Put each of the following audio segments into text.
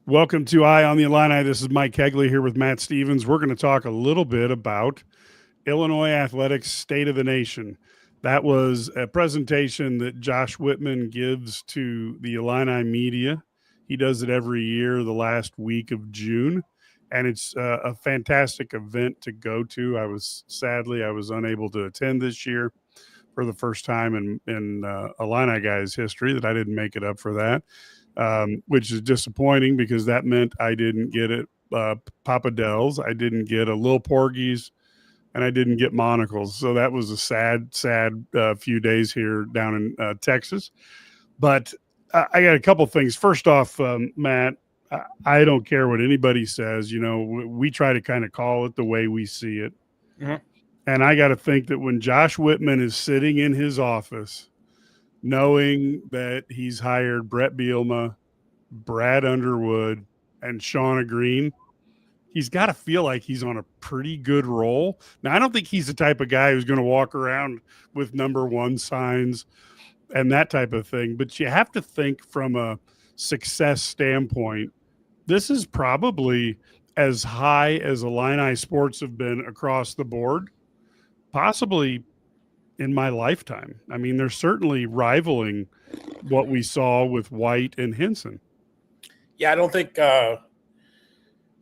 Welcome to Eye on the Illini. This is Mike Kegley here with Matt Stevens. We're going to talk a little bit about Illinois Athletics State of the Nation. That was a presentation that Josh Whitman gives to the Illini media. He does it every year, the last week of June, and it's a fantastic event to go to. I was unable to attend this year for the first time in Illini guys' history that I didn't make it up for that. Which is disappointing because that meant I didn't get it Papa Del's, I didn't get a Lil Porgies, and I didn't get monocles. So that was a sad few days here down in Texas. But I got a couple things. First off, Matt, I don't care what anybody says. You know, we try to kind of call it the way we see it. Mm-hmm. And I got to think that when Josh Whitman is sitting in his office, knowing that he's hired Brett Bielema, Brad Underwood, and Shauna Green, he's got to feel like he's on a pretty good roll. Now, I don't think he's the type of guy who's going to walk around with number one signs and that type of thing, but you have to think from a success standpoint, this is probably as high as Illini sports have been across the board, possibly in my lifetime. I mean, they're certainly rivaling what we saw with White and Hinson. Yeah, I don't think. I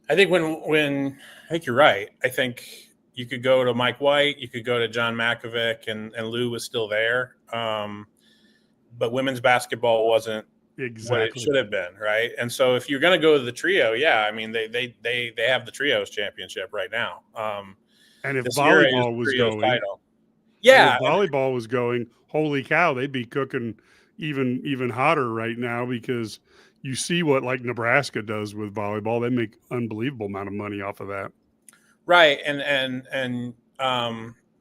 think when I think you're right. I think you could go to Mike White, you could go to John Makovic, and Lou was still there. But women's basketball wasn't what it should have been, right? And so if you're going to go to the trio, yeah, I mean they have the trios championship right now. And if volleyball was going. Title. Yeah, if volleyball was going, holy cow, they'd be cooking even hotter right now because you see what like Nebraska does with volleyball. They make unbelievable amount of money off of that. Right. And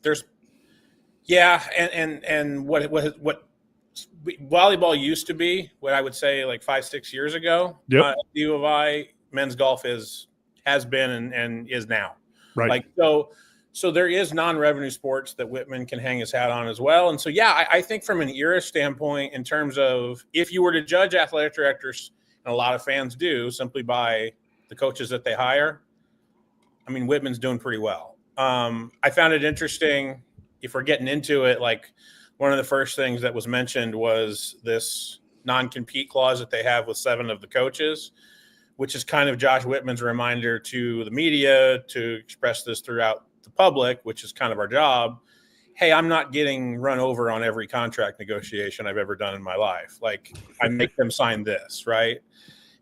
there's, and what volleyball used to be, what I would say like 5-6 years ago, yep. U of I men's golf has been and is now. Right. Like, so there is non-revenue sports that Whitman can hang his hat on as well. And so, yeah, I think from an era standpoint, in terms of if you were to judge athletic directors, and a lot of fans do, simply by the coaches that they hire, I mean, Whitman's doing pretty well. I found it interesting, if we're getting into it, like one of the first things that was mentioned was this non-compete clause that they have with 7 of the coaches, which is kind of Josh Whitman's reminder to the media to express this throughout the public, which is kind of our job. Hey, I'm not getting run over on every contract negotiation I've ever done in my life. Like, I make them sign this, right?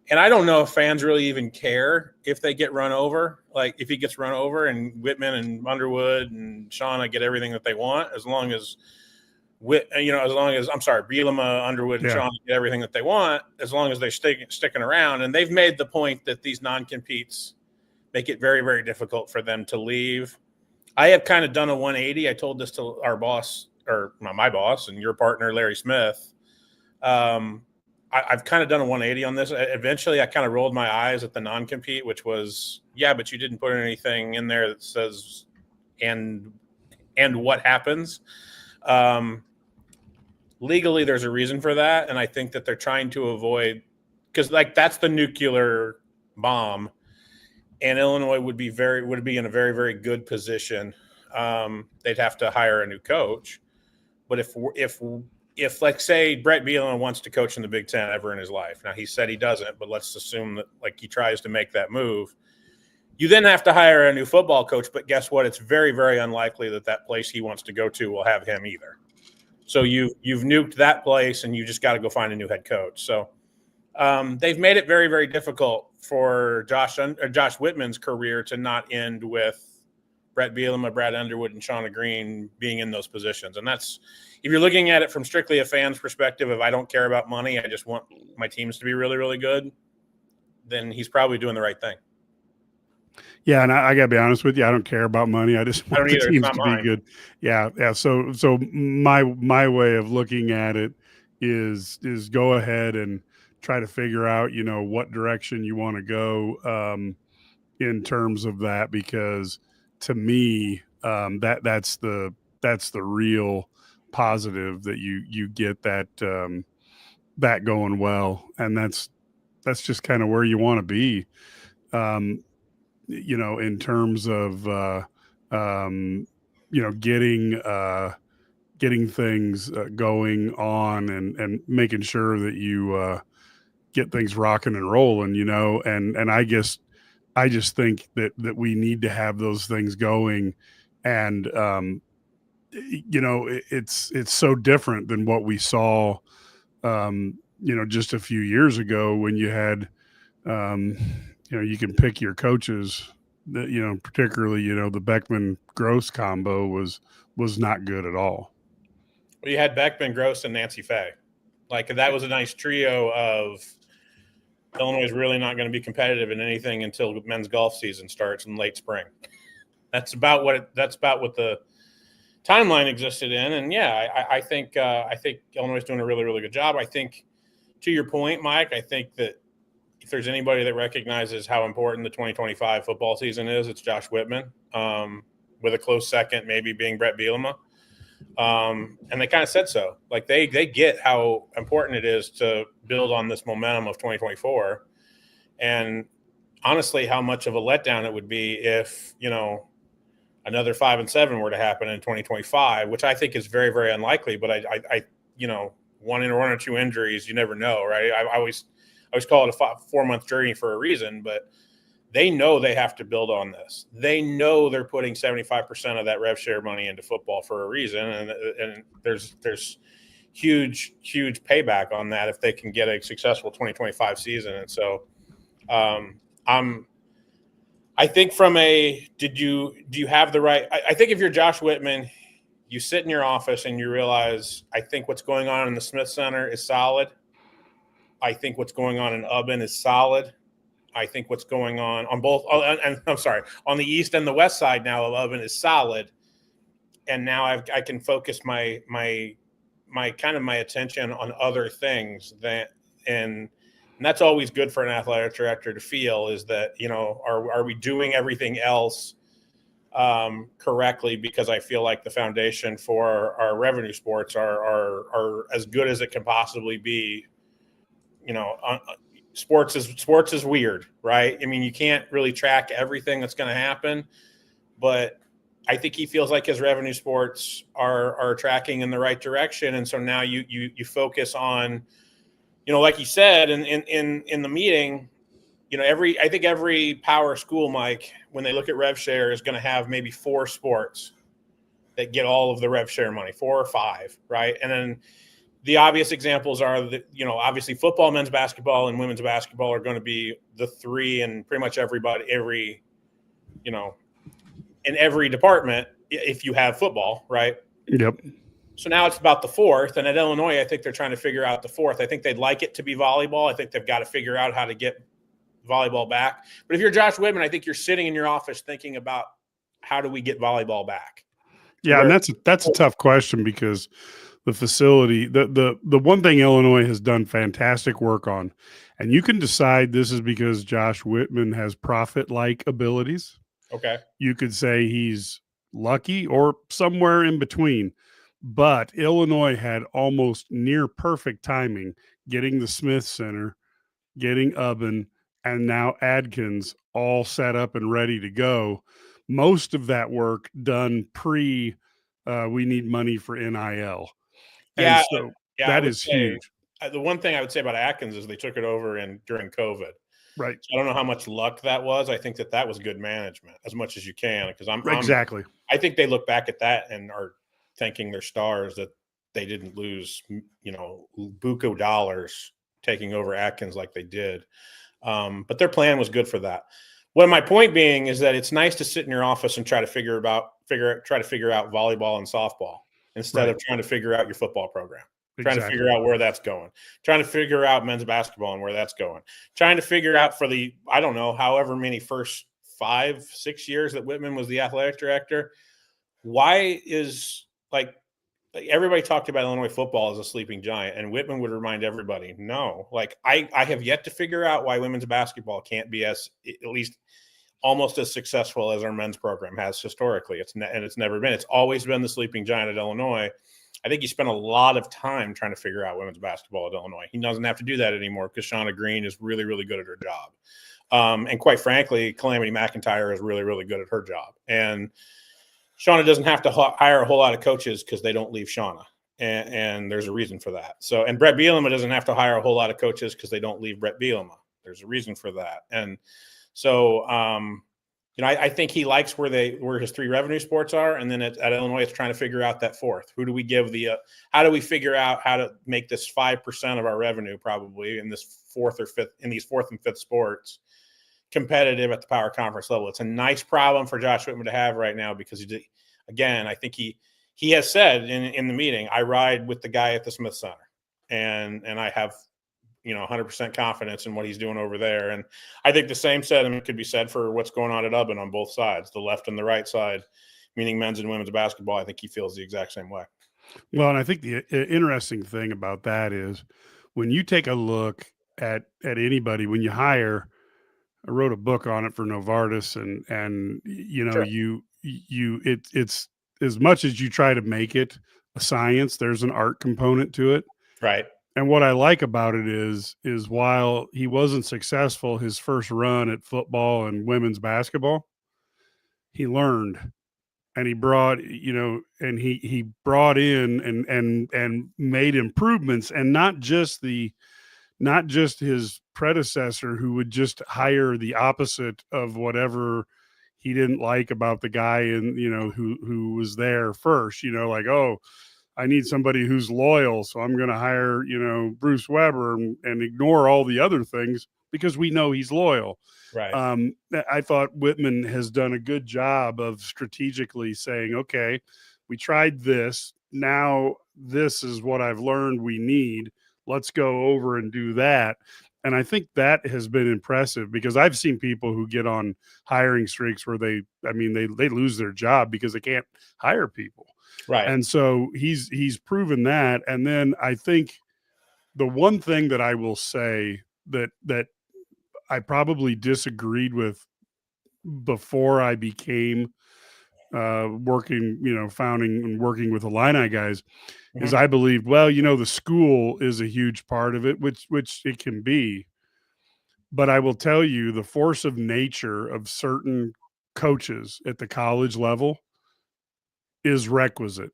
And I don't know if fans really even care if they get run over. Like, if he gets run over and Whitman and Underwood and Shauna get everything that they want, as long as Bielema, Underwood, and Shauna get everything that they want, as long as they're sticking around. And they've made the point that these non-competes make it very, very difficult for them to leave. I have kind of done a 180. I told this to our boss, or my boss, and your partner, Larry Smith. I've kind of done a 180 on this. Eventually, I kind of rolled my eyes at the non-compete, which was, yeah, but you didn't put anything in there that says, and what happens. Legally, there's a reason for that, and I think that they're trying to avoid, because like that's the nuclear bomb. And Illinois would be in a very, very good position. They'd have to hire a new coach. But if like say Brett Bielema wants to coach in the Big Ten ever in his life, now he said he doesn't, but let's assume that like he tries to make that move, you then have to hire a new football coach. But guess what? It's very, very unlikely that place he wants to go to will have him either. So you've nuked that place, and you just got to go find a new head coach. So they've made it very, very difficult for Josh Whitman's career to not end with Brett Bielema, Brad Underwood, and Shauna Green being in those positions. And that's, if you're looking at it from strictly a fan's perspective, if I don't care about money, I just want my teams to be really, really good, then he's probably doing the right thing. Yeah, and I got to be honest with you, I don't care about money. I just want the teams to be good. Yeah. So my way of looking at it is go ahead and try to figure out, what direction you want to go in terms of that, because to me, that's the real positive, that you get that going well, and that's that's just kind of where you want to be. In terms of getting things going on and making sure that you get things rocking and rolling, and I just think that we need to have those things going, and it's so different than what we saw, just a few years ago when you had, you can pick your coaches that, particularly, the Beckman Gross combo was not good at all. Well, you had Beckman, Gross, and Nancy Fay. Like, that was a nice trio of Illinois is really not going to be competitive in anything until men's golf season starts in late spring. That's about what the timeline existed in. And yeah, I think Illinois is doing a really, really good job. I think, to your point, Mike, I think that if there's anybody that recognizes how important the 2025 football season is, it's Josh Whitman, with a close second maybe being Brett Bielema. And they kind of said so. Like, they get how important it is to build on this momentum of 2024. And honestly, how much of a letdown it would be if, another 5-7 were to happen in 2025, which I think is very, very unlikely. But I one or two injuries, you never know, right? I always call it a 4-month journey for a reason, but they know they have to build on this. They know they're putting 75% of that rev share money into football for a reason, and there's huge payback on that if they can get a successful 2025 season. And so, I think do you have the right? I think if you're Josh Whitman, you sit in your office and you realize, I think what's going on in the Smith Center is solid. I think what's going on in Ubben is solid. I think what's going on both, and I'm sorry, on the east and the west side now of Ubben is solid. And now I can focus my kind of my attention on other things and that's always good for an athletic director to feel, is that, are we doing everything else correctly? Because I feel like the foundation for our revenue sports are as good as it can possibly be. Sports is weird, right? I mean, you can't really track everything that's going to happen, but I think he feels like his revenue sports are tracking in the right direction. And so now you focus on, like he said in the meeting, I think every power school, Mike, when they look at rev share, is going to have maybe 4 sports that get all of the rev share money, 4 or 5, right? And then the obvious examples are that, obviously football, men's basketball, and women's basketball are going to be the 3, and pretty much in every department, if you have football, right? Yep. So now it's about the 4th, and at Illinois, I think they're trying to figure out the 4th. I think they'd like it to be volleyball. I think they've got to figure out how to get volleyball back. But if you're Josh Whitman, I think you're sitting in your office thinking about, how do we get volleyball back? Yeah, and that's a tough question, because the facility, the one thing Illinois has done fantastic work on, and you can decide this is because Josh Whitman has prophet-like abilities. Okay. You could say he's lucky or somewhere in between, but Illinois had almost near perfect timing getting the Smith Center, getting Ubben, and now Adkins all set up and ready to go. Most of that work done we need money for NIL. Yeah, and so that is huge. The one thing I would say about Atkins is they took it over during COVID. Right. So I don't know how much luck that was. I think that was good management, as much as you can, because exactly. I think they look back at that and are thanking their stars that they didn't lose, buku dollars taking over Atkins like they did. But their plan was good for that. What my point being is that it's nice to sit in your office and try to figure out volleyball and softball instead of trying to figure out your football program. Trying to figure out where that's going. Trying to figure out men's basketball and where that's going. Trying to figure out for the, I don't know, however many first 5-6 years that Whitman was the athletic director, why is everybody talked about Illinois football as a sleeping giant, and Whitman would remind everybody, no, I have yet to figure out why women's basketball can't be at least almost as successful as our men's program has historically. It's never been. It's always been the sleeping giant at Illinois. I think he spent a lot of time trying to figure out women's basketball at Illinois. He doesn't have to do that anymore because Shauna Green is really, really good at her job. And quite frankly, Calamity McIntyre is really, really good at her job. And Shauna doesn't have to hire a whole lot of coaches because they don't leave Shauna. And there's a reason for that. So, and Brett Bielema doesn't have to hire a whole lot of coaches because they don't leave Brett Bielema. There's a reason for that. And so, I think he likes where his 3 revenue sports are. And then at Illinois, it's trying to figure out that 4th. Who do we give how do we figure out how to make this 5% of our revenue probably in this 4th or 5th, in these 4th and 5th sports competitive at the power conference level? It's a nice problem for Josh Whitman to have right now because I think he has said in the meeting, I ride with the guy at the Smith Center and I have, 100% confidence in what he's doing over there. And I think the same sentiment could be said for what's going on at Ubben on both sides, the left and the right side, meaning men's and women's basketball. I think he feels the exact same way. Well, and I think the interesting thing about that is when you take a look at anybody, when you hire, I wrote a book on it for Novartis and Sure. it's as much as you try to make it a science, there's an art component to it. Right. And what I like about it is while he wasn't successful his first run at football and women's basketball, he learned and he brought, and he brought in and made improvements, and not just his predecessor who would just hire the opposite of whatever he didn't like about the guy who was there first, like, oh, I need somebody who's loyal, so I'm going to hire, Bruce Weber and ignore all the other things because we know he's loyal. Right. I thought Whitman has done a good job of strategically saying, okay, we tried this. Now this is what I've learned we need. Let's go over and do that. And I think that has been impressive because I've seen people who get on hiring streaks where they lose their job because they can't hire people. Right. And so he's proven that. And then I think the one thing that I will say that I probably disagreed with before I became founding and working with Illini guys is I believed, well, the school is a huge part of it, which it can be. But I will tell you the force of nature of certain coaches at the college level is requisite.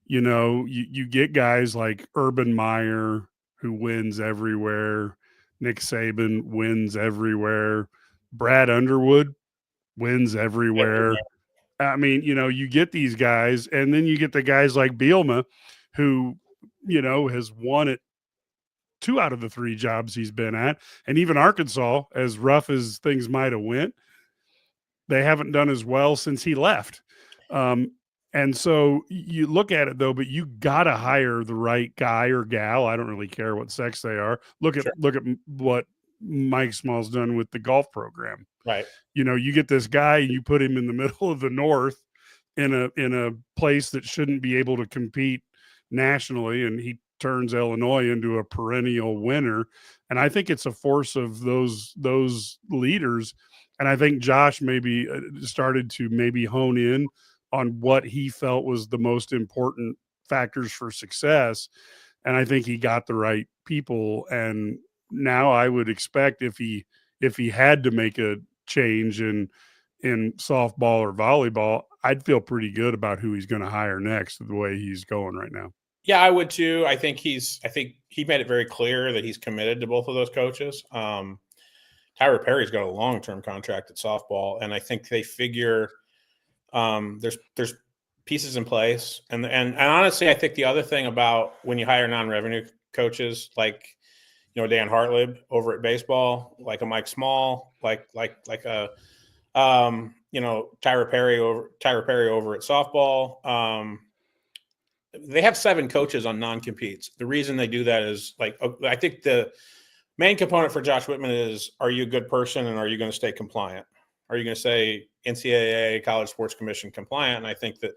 You get guys like Urban Meyer who wins everywhere. Nick Saban wins everywhere. Brad Underwood wins everywhere. I mean, you get these guys, and then you get the guys like Bielema who, has won it 2 out of the 3 jobs he's been at. And even Arkansas, as rough as things might have went, they haven't done as well since he left. And so you look at it though, but you got to hire the right guy or gal. I don't really care what sex they are. Look at what Mike Small's done with the golf program. Right. You get this guy and you put him in the middle of the North in a place that shouldn't be able to compete nationally, and he turns Illinois into a perennial winner. And I think it's a force of those leaders. And I think Josh maybe started to maybe hone in on what he felt was the most important factors for success. And I think he got the right people. And now I would expect if he had to make a change in softball or volleyball, I'd feel pretty good about who he's going to hire next the way he's going right now. Yeah, I would too. I think he made it very clear that he's committed to both of those coaches. Tyra Perry's got a long-term contract at softball, and I think they figure there's pieces in place. And honestly, I think the other thing about when you hire non-revenue coaches like Dan Hartlib over at baseball, like a Mike Small, like a Tyra Perry over at softball. They have 7 coaches on non-competes. The reason they do that is I think the main component for Josh Whitman is, are you a good person and are you going to stay compliant? Are you going to say NCAA, College Sports Commission compliant? And I think that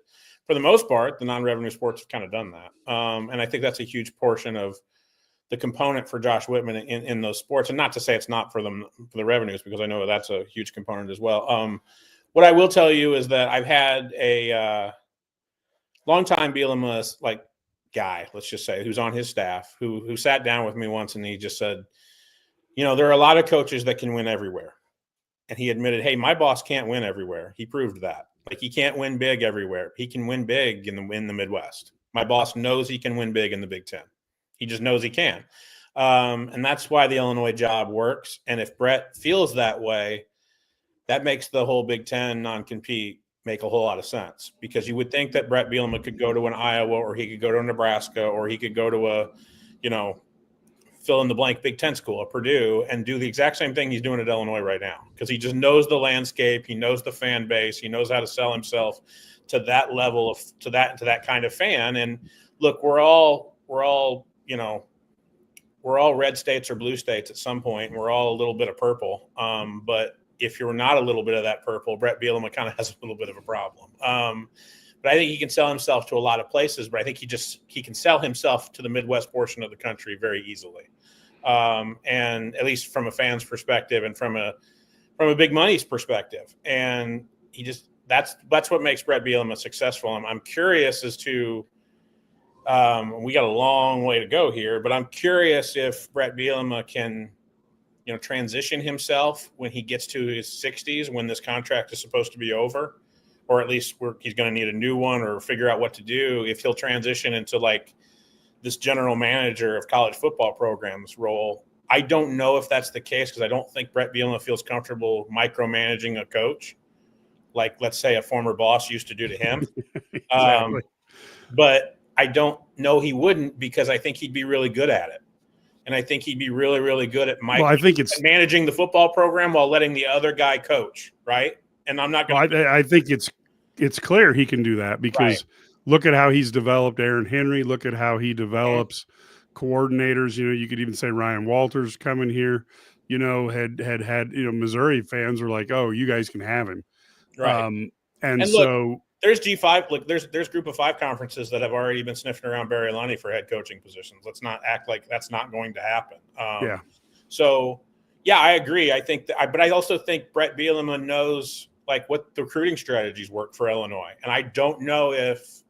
for the most part, the non-revenue sports have kind of done that. And I think that's a huge portion of the component for Josh Whitman in those sports. And not to say it's not for the revenues, because I know that's a huge component as well. What I will tell you is that I've had a long time Bielema guy, let's just say, who's on his staff, who sat down with me once and he just said, there are a lot of coaches that can win everywhere. And he admitted, hey, my boss can't win everywhere. He proved that. Like, he can't win big everywhere. He can win big in the Midwest. My boss knows he can win big in the Big Ten. He just knows he can. And that's why the Illinois job works. And if Brett feels that way, that makes the whole Big Ten non-compete make a whole lot of sense, because you would think that Brett Bielema could go to an Iowa, or he could go to Nebraska, or he could go to a, fill in the blank Big Ten school, Purdue, and do the exact same thing he's doing at Illinois right now, because he just knows the landscape, he knows the fan base, he knows how to sell himself to that level to that kind of fan. And look, we're all red states or blue states at some point, and we're all a little bit of purple. But if you're not a little bit of that purple, Brett Bielema kind of has a little bit of a problem. But I think he can sell himself to a lot of places, but I think he can sell himself to the Midwest portion of the country very easily. And at least from a fan's perspective and from a big money's perspective. And that's what makes Brett Bielema successful. I'm curious as to, we got a long way to go here, but I'm curious if Brett Bielema can, transition himself when he gets to his 60s, when this contract is supposed to be over, or at least he's going to need a new one, or figure out what to do, if he'll transition into like this general manager of college football programs role. I don't know if that's the case, because I don't think Brett Bielema feels comfortable micromanaging a coach, like, let's say, a former boss used to do to him. Exactly. But I don't know he wouldn't, because I think he'd be really good at it. And I think he'd be really, really good at managing the football program while letting the other guy coach, right? And I'm not going to – I think it's clear he can do that, because look at how he's developed Aaron Henry. Look at how he develops coordinators. You could even say Ryan Walters coming here, had Missouri fans were like, oh, you guys can have him. Right. And so look, there's G5. Look, there's group of 5 conferences that have already been sniffing around Barry Lunny for head coaching positions. Let's not act like that's not going to happen. So, yeah, I agree. I think but I also think Brett Bielema knows like what the recruiting strategies work for Illinois. And I don't know if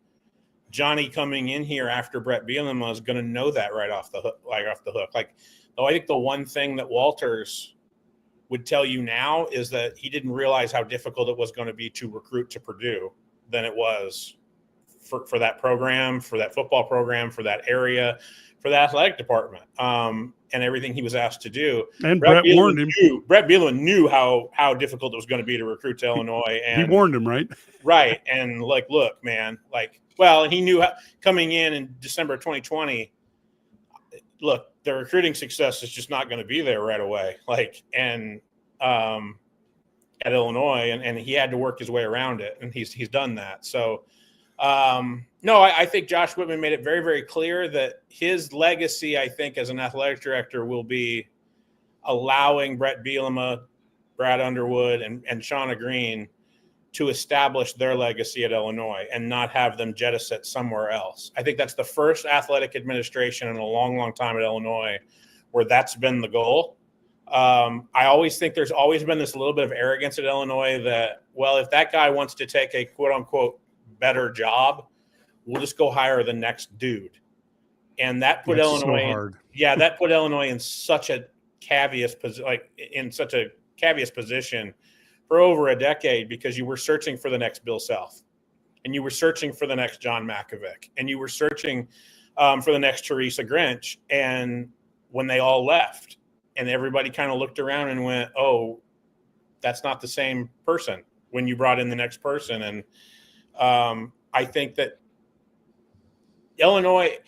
Johnny coming in here after Brett Bielema is going to know that right off the hook. I think the one thing that Walters would tell you now is that he didn't realize how difficult it was going to be to recruit to Purdue than it was for that program, for that football program, for that area, for the athletic department, and everything he was asked to do. And Brett warned him. Brett Bielema knew how difficult it was going to be to recruit to Illinois. And he warned him, right? Right. And look, man, he knew coming in December 2020, look, the recruiting success is just not going to be there right away. At Illinois, and he had to work his way around it, and he's done that. So, I think Josh Whitman made it very, very clear that his legacy, I think, as an athletic director, will be allowing Brett Bielema, Brad Underwood, and Shauna Green to establish their legacy at Illinois and not have them jettison somewhere else. I think that's the first athletic administration in a long, long time at Illinois where that's been the goal. I always think there's always been this little bit of arrogance at Illinois that, well, if that guy wants to take a quote unquote better job, we'll just go hire the next dude. And that put Illinois in such a caveat position for over a decade, because you were searching for the next Bill Self, and you were searching for the next John Malkovich, and you were searching for the next Teresa Grinch. And when they all left, and everybody kind of looked around and went, oh, that's not the same person when you brought in the next person. And I think that Illinois,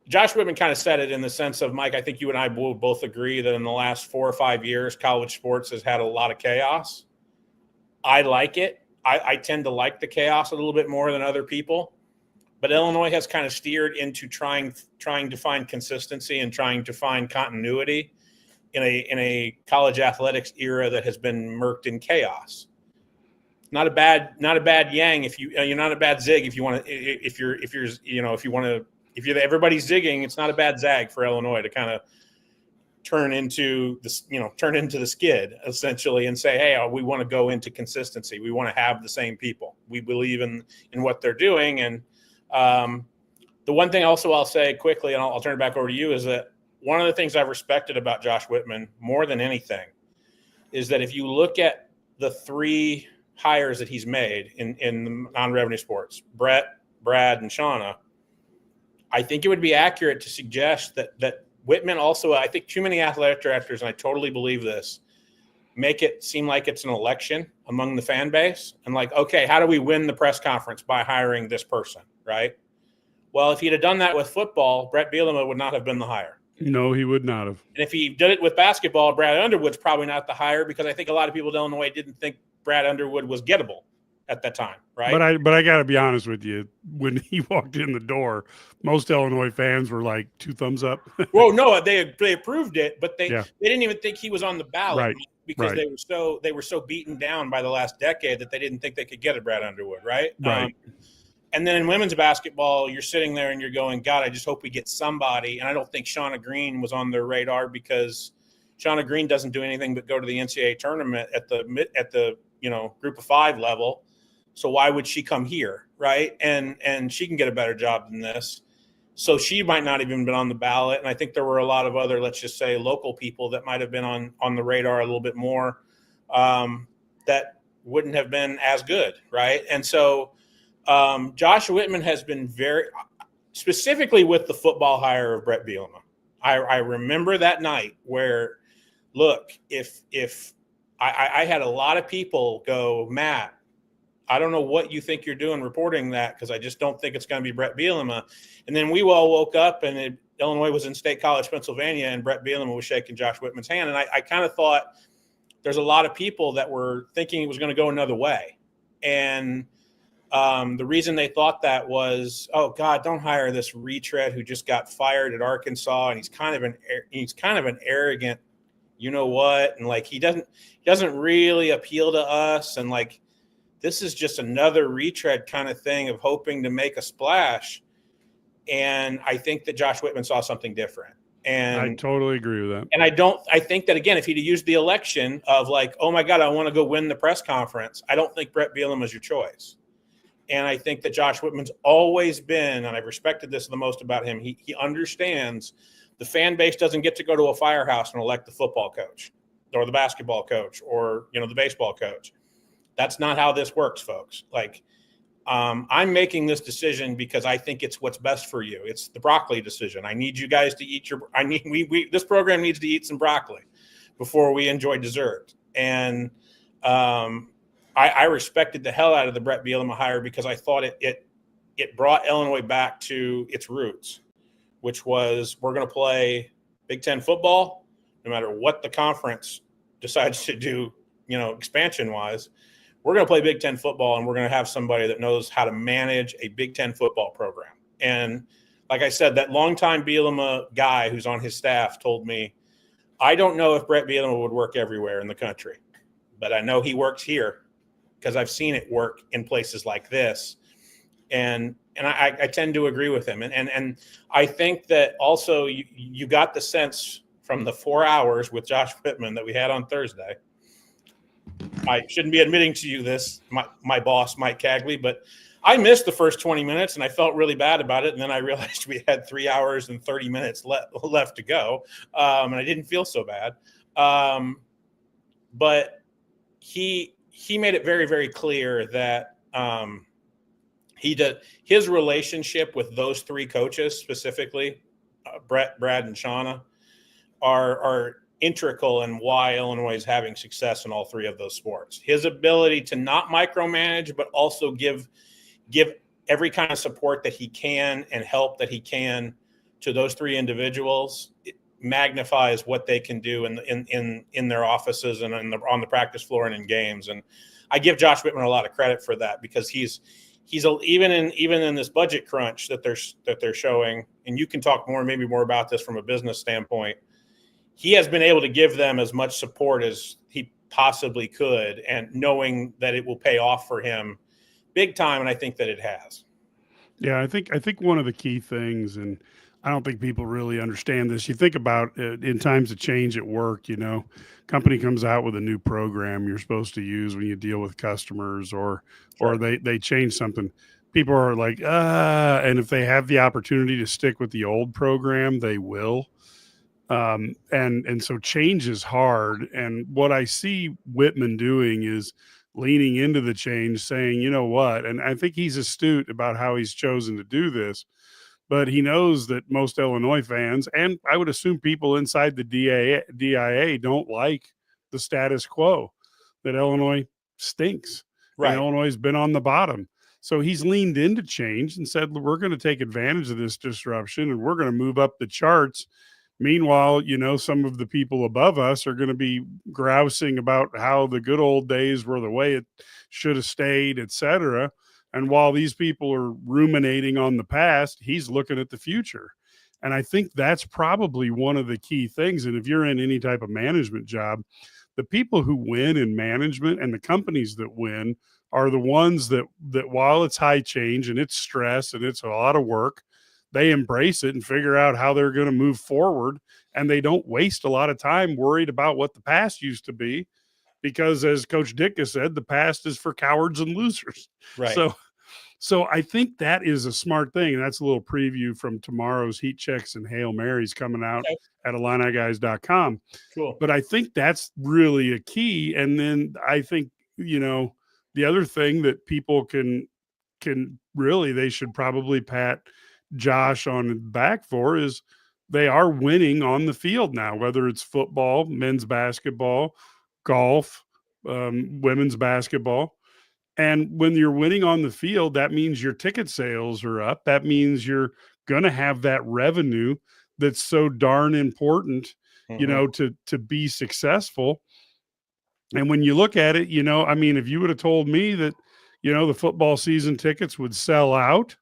Josh Whitman kind of said it in the sense of, Mike, I think you and I will both agree that in the last 4 or 5 years, college sports has had a lot of chaos. I like it. I tend to like the chaos a little bit more than other people. But Illinois has kind of steered into trying to find consistency and trying to find continuity in a college athletics era that has been murked in chaos. Not a bad yang if you're not a bad zig if you want to if everybody's zigging, it's not a bad zag for Illinois to kind of turn into the skid essentially and say, hey, we want to go into consistency. We want to have the same people. We believe in what they're doing. And The one thing also I'll say quickly, and I'll turn it back over to you, is that one of the things I've respected about Josh Whitman more than anything is that if you look at the three hires that he's made in non-revenue sports, Brett, Brad, and Shauna, I think it would be accurate to suggest that Whitman also, I think too many athletic directors, and I totally believe this, make it seem like it's an election among the fan base. And like, okay, how do we win the press conference? By hiring this person, right? Well, if he'd have done that with football, Brett Bielema would not have been the hire. No, he would not have. And if he did it with basketball, Brad Underwood's probably not the hire, because I think a lot of people in Illinois didn't think Brad Underwood was gettable at that time, right? But I got to be honest with you. When he walked in the door, most Illinois fans were like 2 thumbs up. Well, no, they approved it, but they didn't even think he was on the ballot, right, because they were so beaten down by the last decade that they didn't think they could get a Brad Underwood, right? Right. And then in women's basketball, you're sitting there and you're going, God, I just hope we get somebody. And I don't think Shauna Green was on their radar, because Shauna Green doesn't do anything but go to the NCAA tournament at the group of 5 level. So why would she come here, right? And she can get a better job than this. So she might not even been on the ballot. And I think there were a lot of other, let's just say, local people that might have been on the radar a little bit more, that wouldn't have been as good, right? And so Josh Whitman has been very specifically with the football hire of Brett Bielema. I remember that night where, look, if I had a lot of people go, Matt, I don't know what you think you're doing reporting that, because I just don't think it's going to be Brett Bielema. And then we all woke up and Illinois was in State College, Pennsylvania, and Brett Bielema was shaking Josh Whitman's hand. And I kind of thought there's a lot of people that were thinking it was going to go another way. And the reason they thought that was, oh God, don't hire this retread who just got fired at Arkansas, and he's kind of an arrogant, you know what, and like he doesn't really appeal to us, and like this is just another retread kind of thing of hoping to make a splash. And I think that Josh Whitman saw something different. And I totally agree with that. And I think that, again, if he'd used the election of like, oh my God, I want to go win the press conference, I don't think Brett Bielema is your choice. And I think that Josh Whitman's always been, and I've respected this the most about him, he understands the fan base doesn't get to go to a firehouse and elect the football coach or the basketball coach or, the baseball coach. That's not how this works, folks. Like, I'm making this decision because I think it's what's best for you. It's the broccoli decision. I need you guys to eat this program needs to eat some broccoli before we enjoy dessert. And I respected the hell out of the Brett Bielema hire, because I thought it brought Illinois back to its roots, which was, we're going to play Big Ten football no matter what the conference decides to do, expansion wise. We're going to play Big Ten football, and we're going to have somebody that knows how to manage a Big Ten football program. And like I said, that longtime Bielema guy who's on his staff told me, I don't know if Brett Bielema would work everywhere in the country, but I know he works here because I've seen it work in places like this. And I tend to agree with him. And I think that also you got the sense from the 4 hours with Josh Whitman that we had on Thursday. I shouldn't be admitting to you this, my boss, Mike Cagley, but I missed the first 20 minutes and I felt really bad about it. And then I realized we had 3 hours and 30 minutes left to go. And I didn't feel so bad. But he made it very, very clear that his relationship with those 3 coaches, specifically Brett, Brad, and Shauna, are integral in why Illinois is having success in all 3 of those sports. His ability to not micromanage, but also give every kind of support that he can and help that he can to those 3 individuals, it magnifies what they can do in their offices and on the practice floor and in games. And I give Josh Whitman a lot of credit for that, because he's even in this budget crunch that they're showing, and you can talk maybe more about this from a business standpoint. He has been able to give them as much support as he possibly could, and knowing that it will pay off for him big time. And I think that it has. Yeah, I think one of the key things, and I don't think people really understand this. You think about it in times of change at work, company comes out with a new program you're supposed to use when you deal with customers, or they change something. people are like, and if they have the opportunity to stick with the old program, they will. And so change is hard. And what I see Whitman doing is leaning into the change, saying, you know what? And I think he's astute about how he's chosen to do this, but he knows that most Illinois fans, and I would assume people inside the DIA don't like the status quo, that Illinois stinks and Right. Illinois has been on the bottom. So he's leaned into change and said, we're going to take advantage of this disruption and we're going to move up the charts. Meanwhile, some of the people above us are going to be grousing about how the good old days were the way it should have stayed, et cetera. And while these people are ruminating on the past, he's looking at the future. And I think that's probably one of the key things. And if you're in any type of management job, the people who win in management and the companies that win are the ones that while it's high change and it's stress and it's a lot of work, they embrace it and figure out how they're going to move forward. And they don't waste a lot of time worried about what the past used to be, because as Coach Dick has said, the past is for cowards and losers. Right. So I think that is a smart thing. And that's a little preview from tomorrow's Heat Checks and Hail Marys coming out at IlliniGuys.com. Cool. But I think that's really a key. And then I think, the other thing that people can really, they should probably pat Josh on the back for is they are winning on the field now, whether it's football, men's basketball, golf, women's basketball. And when you're winning on the field, that means your ticket sales are up. That means you're going to have that revenue that's so darn important, to be successful. And when you look at it, if you would have told me that, the football season tickets would sell out,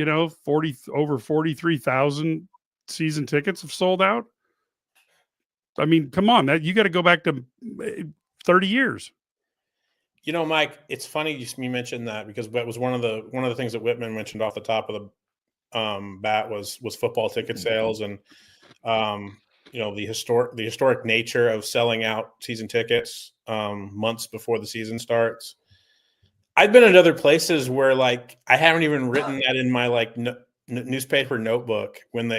over 43,000 season tickets have sold out. I mean, come on, that you got to go back to 30 years. Mike, it's funny you mentioned that, because that was one of the things that Whitman mentioned off the top of the bat was football ticket sales, and the historic nature of selling out season tickets months before the season starts. I've been at other places where I haven't even written that in my newspaper notebook when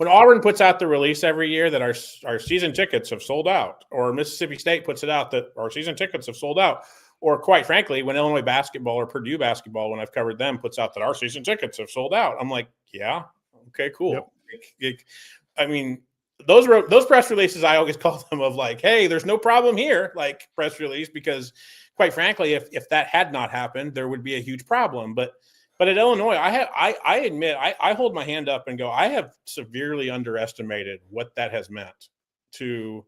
Auburn puts out the release every year that our season tickets have sold out, or Mississippi State puts it out that our season tickets have sold out, or quite frankly, when Illinois basketball or Purdue basketball, when I've covered them, puts out that our season tickets have sold out. I'm like, yeah, okay, cool. Yep. I mean, those press releases, I always call them of hey, there's no problem here, press release, because quite frankly, if that had not happened, there would be a huge problem. But at Illinois, I admit, I hold my hand up and go, I have severely underestimated what that has meant to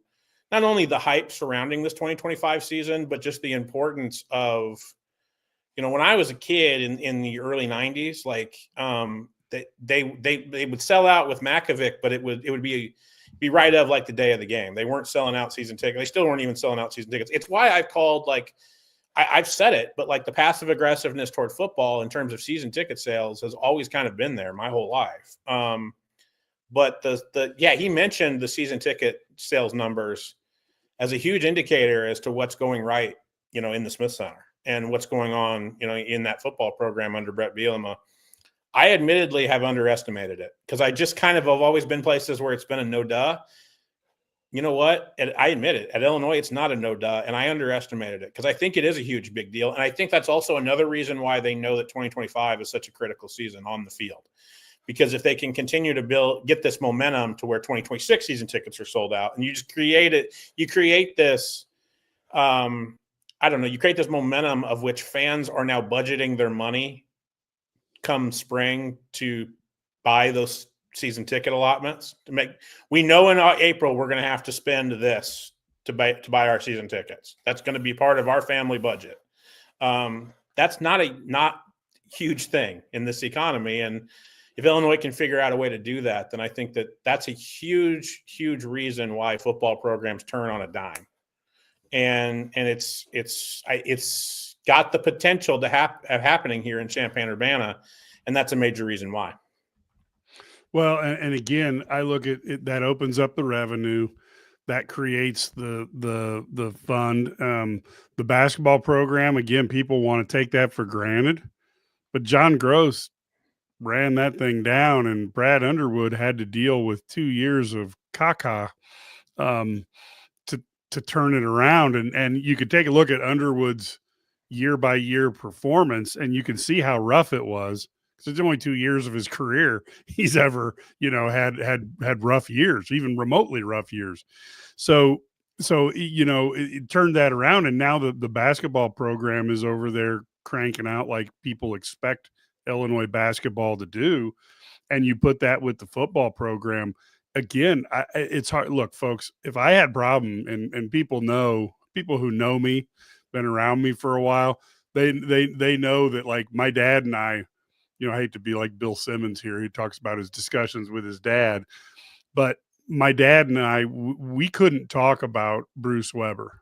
not only the hype surrounding this 2025 season, but just the importance of, when I was a kid in the early 90s, they would sell out with Makovic, but it would be right of the day of the game. They weren't selling out season tickets. They still weren't even selling out season tickets. It's why I've called I've said it, but the passive aggressiveness toward football in terms of season ticket sales has always kind of been there my whole life. But he mentioned the season ticket sales numbers as a huge indicator as to what's going right, in the Smith Center and what's going on, in that football program under Brett Bielema. I admittedly have underestimated it, because I just kind of have always been places where it's been a no duh. You know what? I admit it. At Illinois, it's not a no duh, and I underestimated it, because I think it is a huge, big deal. And I think that's also another reason why they know that 2025 is such a critical season on the field, because if they can continue to get this momentum to where 2026 season tickets are sold out, and you just create this, you create this momentum of which fans are now budgeting their money come spring to buy those season ticket allotments. We know in April we're going to have to spend this to buy our season tickets. That's going to be part of our family budget. That's not huge thing in this economy, and if Illinois can figure out a way to do that, then I think that's a huge, huge reason why football programs turn on a dime, and it's got the potential to have happening here in Champaign-Urbana, and that's a major reason why. Well, and again, I look at it, that opens up the revenue, that creates the fund. The basketball program, again, people want to take that for granted. but John Gross ran that thing down, and Brad Underwood had to deal with 2 years of caca um, to turn it around. And you could take a look at Underwood's year by year performance, and you can see how rough it was. Because it's only 2 years of his career he's ever, had rough years, even remotely rough years. So it turned that around, and now the basketball program is over there cranking out like people expect Illinois basketball to do, and you put that with the football program. Again, it's hard. Look, folks, if I had problem, and people who know me, been around me for a while, they know that, like, my dad and I, I hate to be like Bill Simmons here. He talks about his discussions with his dad, but my dad and I, we couldn't talk about Bruce Weber,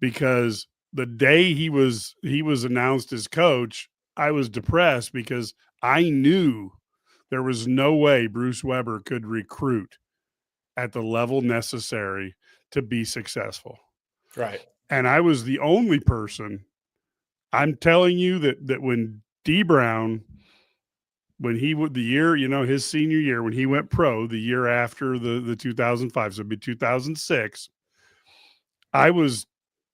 because the day he was announced as coach, I was depressed because I knew there was no way Bruce Weber could recruit at the level necessary to be successful. Right. And I was the only person. I'm telling you that when D Brown, when he would, the year, his senior year, when he went pro, the year after the 2005, so it'd be 2006, I was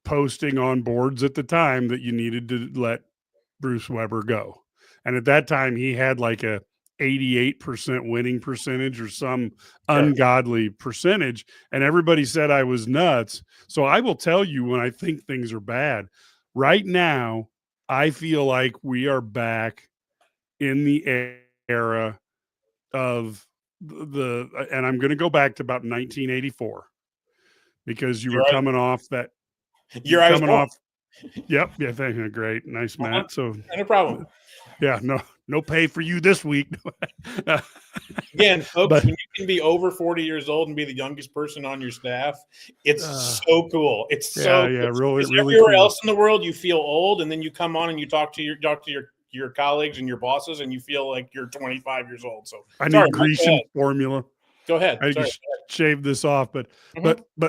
posting on boards at the time that you needed to let Bruce Weber go. And at that time, he had like a 88% winning percentage or some ungodly percentage. And everybody said I was nuts. So I will tell you, when I think things are bad right now, I feel like we are back in the era of and I'm going to go back to about 1984, because you were coming off that. You're coming off. Yep. Yeah. Thank you. Great. Nice, Matt. So no problem. Yeah. No pay for you this week. Again, folks, when you can be over 40 years old and be the youngest person on your staff, it's so cool. It's cool. Really everywhere cool. else in the world, you feel old, and then you come on and you talk to your colleagues and your bosses, and you feel like you're 25 years old. So I need Grecian formula. Go ahead. I just shave this off, but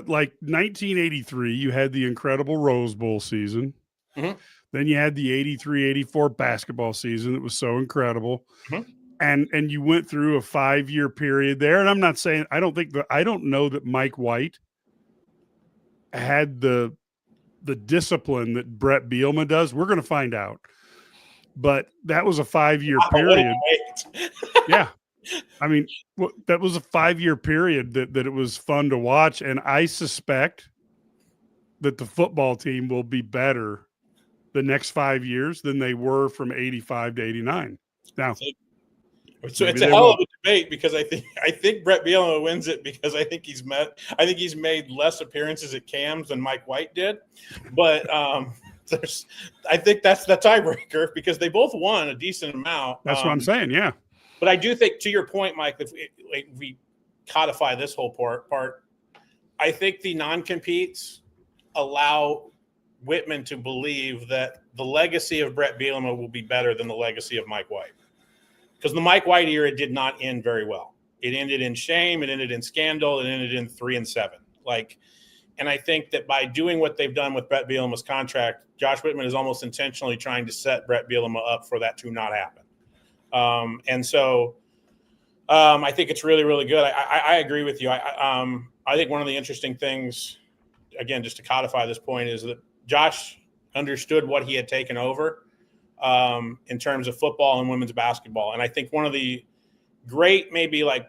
like 1983, you had the incredible Rose Bowl season. Mm-hmm. Then you had the 83-84 basketball season that was so incredible. Mm-hmm. And you went through a 5-year period there. And I'm not saying, I don't know that Mike White had the discipline that Brett Bielema does. We're going to find out. But that was a 5-year period. Yeah. I mean, that was a 5-year period that it was fun to watch. And I suspect that the football team will be better the next 5 years than they were from 85 to 89. Now, so it's a hell of a debate, because I think Brett Bielema wins it, because I think he's made less appearances at Cam's than Mike White did. But I think that's the tiebreaker, because they both won a decent amount. That's what I'm saying. Yeah. But I do think, to your point, Mike, if we codify this whole part, I think the non-competes allow Whitman to believe that the legacy of Brett Bielema will be better than the legacy of Mike White. Because the Mike White era did not end very well. It ended in shame. It ended in scandal. It ended in 3-7. And I think that by doing what they've done with Brett Bielema's contract, Josh Whitman is almost intentionally trying to set Brett Bielema up for that to not happen. And so I think it's really, really good. I agree with you. I think one of the interesting things, again, just to codify this point, is that Josh understood what he had taken over in terms of football and women's basketball. And I think one of the great, maybe like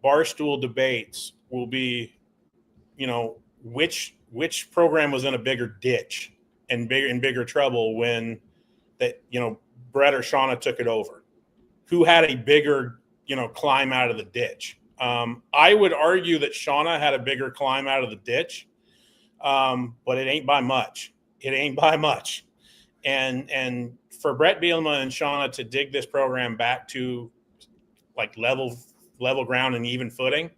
barstool debates will be, which program was in a bigger ditch and bigger trouble when Brett or Shauna took it over. Who had a bigger, climb out of the ditch? I would argue that Shauna had a bigger climb out of the ditch, but it ain't by much. And for Brett Bielema and Shauna to dig this program back to like level ground and even footing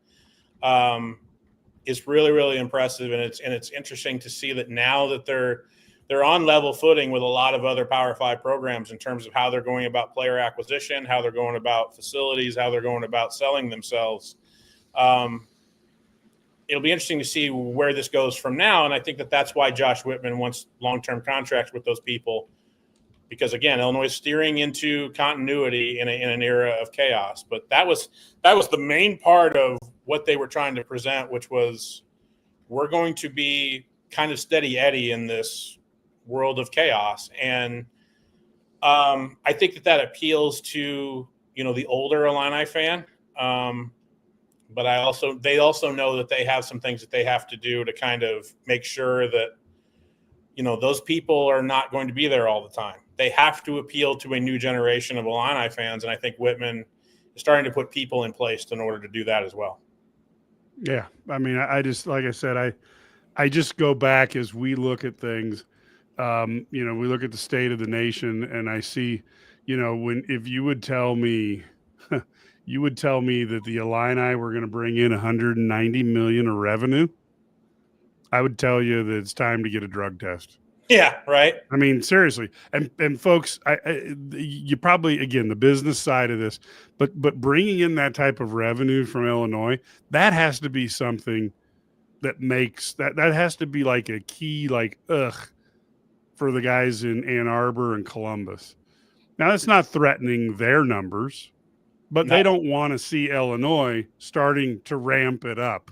is really, really impressive. And it's interesting to see that now that they're on level footing with a lot of other Power 5 programs in terms of how they're going about player acquisition, how they're going about facilities, how they're going about selling themselves. It'll be interesting to see where this goes from now. And I think that that's why Josh Whitman wants long-term contracts with those people, because again, Illinois is steering into continuity in an era of chaos. But that was the main part of what they were trying to present, which was we're going to be kind of steady Eddie in this world of chaos. And I think that appeals to, the older Illini fan. But they also know that they have some things that they have to do to kind of make sure that, those people are not going to be there all the time. They have to appeal to a new generation of Illini fans. And I think Whitman is starting to put people in place in order to do that as well. Yeah. I mean, I just, like I said, I just go back as we look at things. We look at the state of the nation, and I see, if you would tell me, that the Illini were going to bring in 190 million of revenue, I would tell you that it's time to get a drug test. Yeah, right. I mean, seriously. And folks, you probably, again, the business side of this, but bringing in that type of revenue from Illinois, that has to be something that makes that has to be like a key, for the guys in Ann Arbor and Columbus. Now, that's not threatening their numbers, but they don't want to see Illinois starting to ramp it up.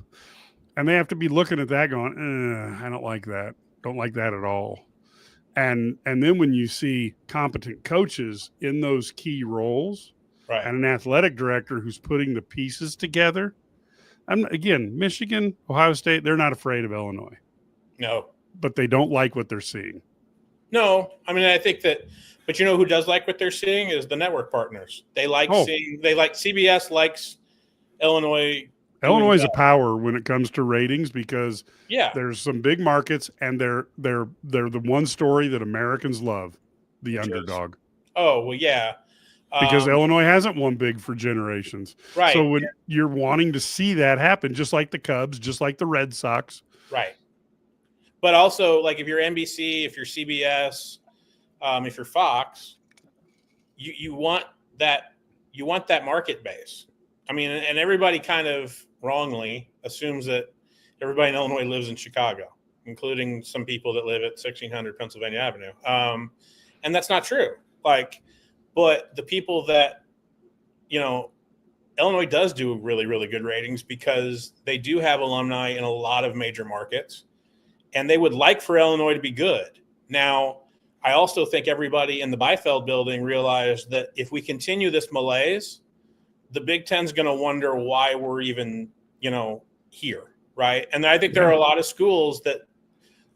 And they have to be looking at that going, I don't like that. Don't like that at all. And then when you see competent coaches in those key roles, right, and an athletic director who's putting the pieces together, again, Michigan, Ohio State, they're not afraid of Illinois. No. But they don't like what they're seeing. No. I mean, I think that, but who does like what they're seeing is the network partners. They like CBS likes Illinois. Illinois is a power when it comes to ratings because there's some big markets, and they're the one story that Americans love, the underdog. Oh, well, yeah. Because Illinois hasn't won big for generations. Right. So when you're wanting to see that happen, just like the Cubs, just like the Red Sox. Right. But also, like if you're NBC, if you're CBS, if you're Fox, you want that market base. I mean, and everybody kind of wrongly assumes that everybody in Illinois lives in Chicago, including some people that live at 1600 Pennsylvania Avenue. And that's not true. But the people that, Illinois does do really, really good ratings because they do have alumni in a lot of major markets, and they would like for Illinois to be good. Now, I also think everybody in the Biefeld building realized that if we continue this malaise, the Big Ten's going to wonder why we're even, here, right? And I think there are a lot of schools that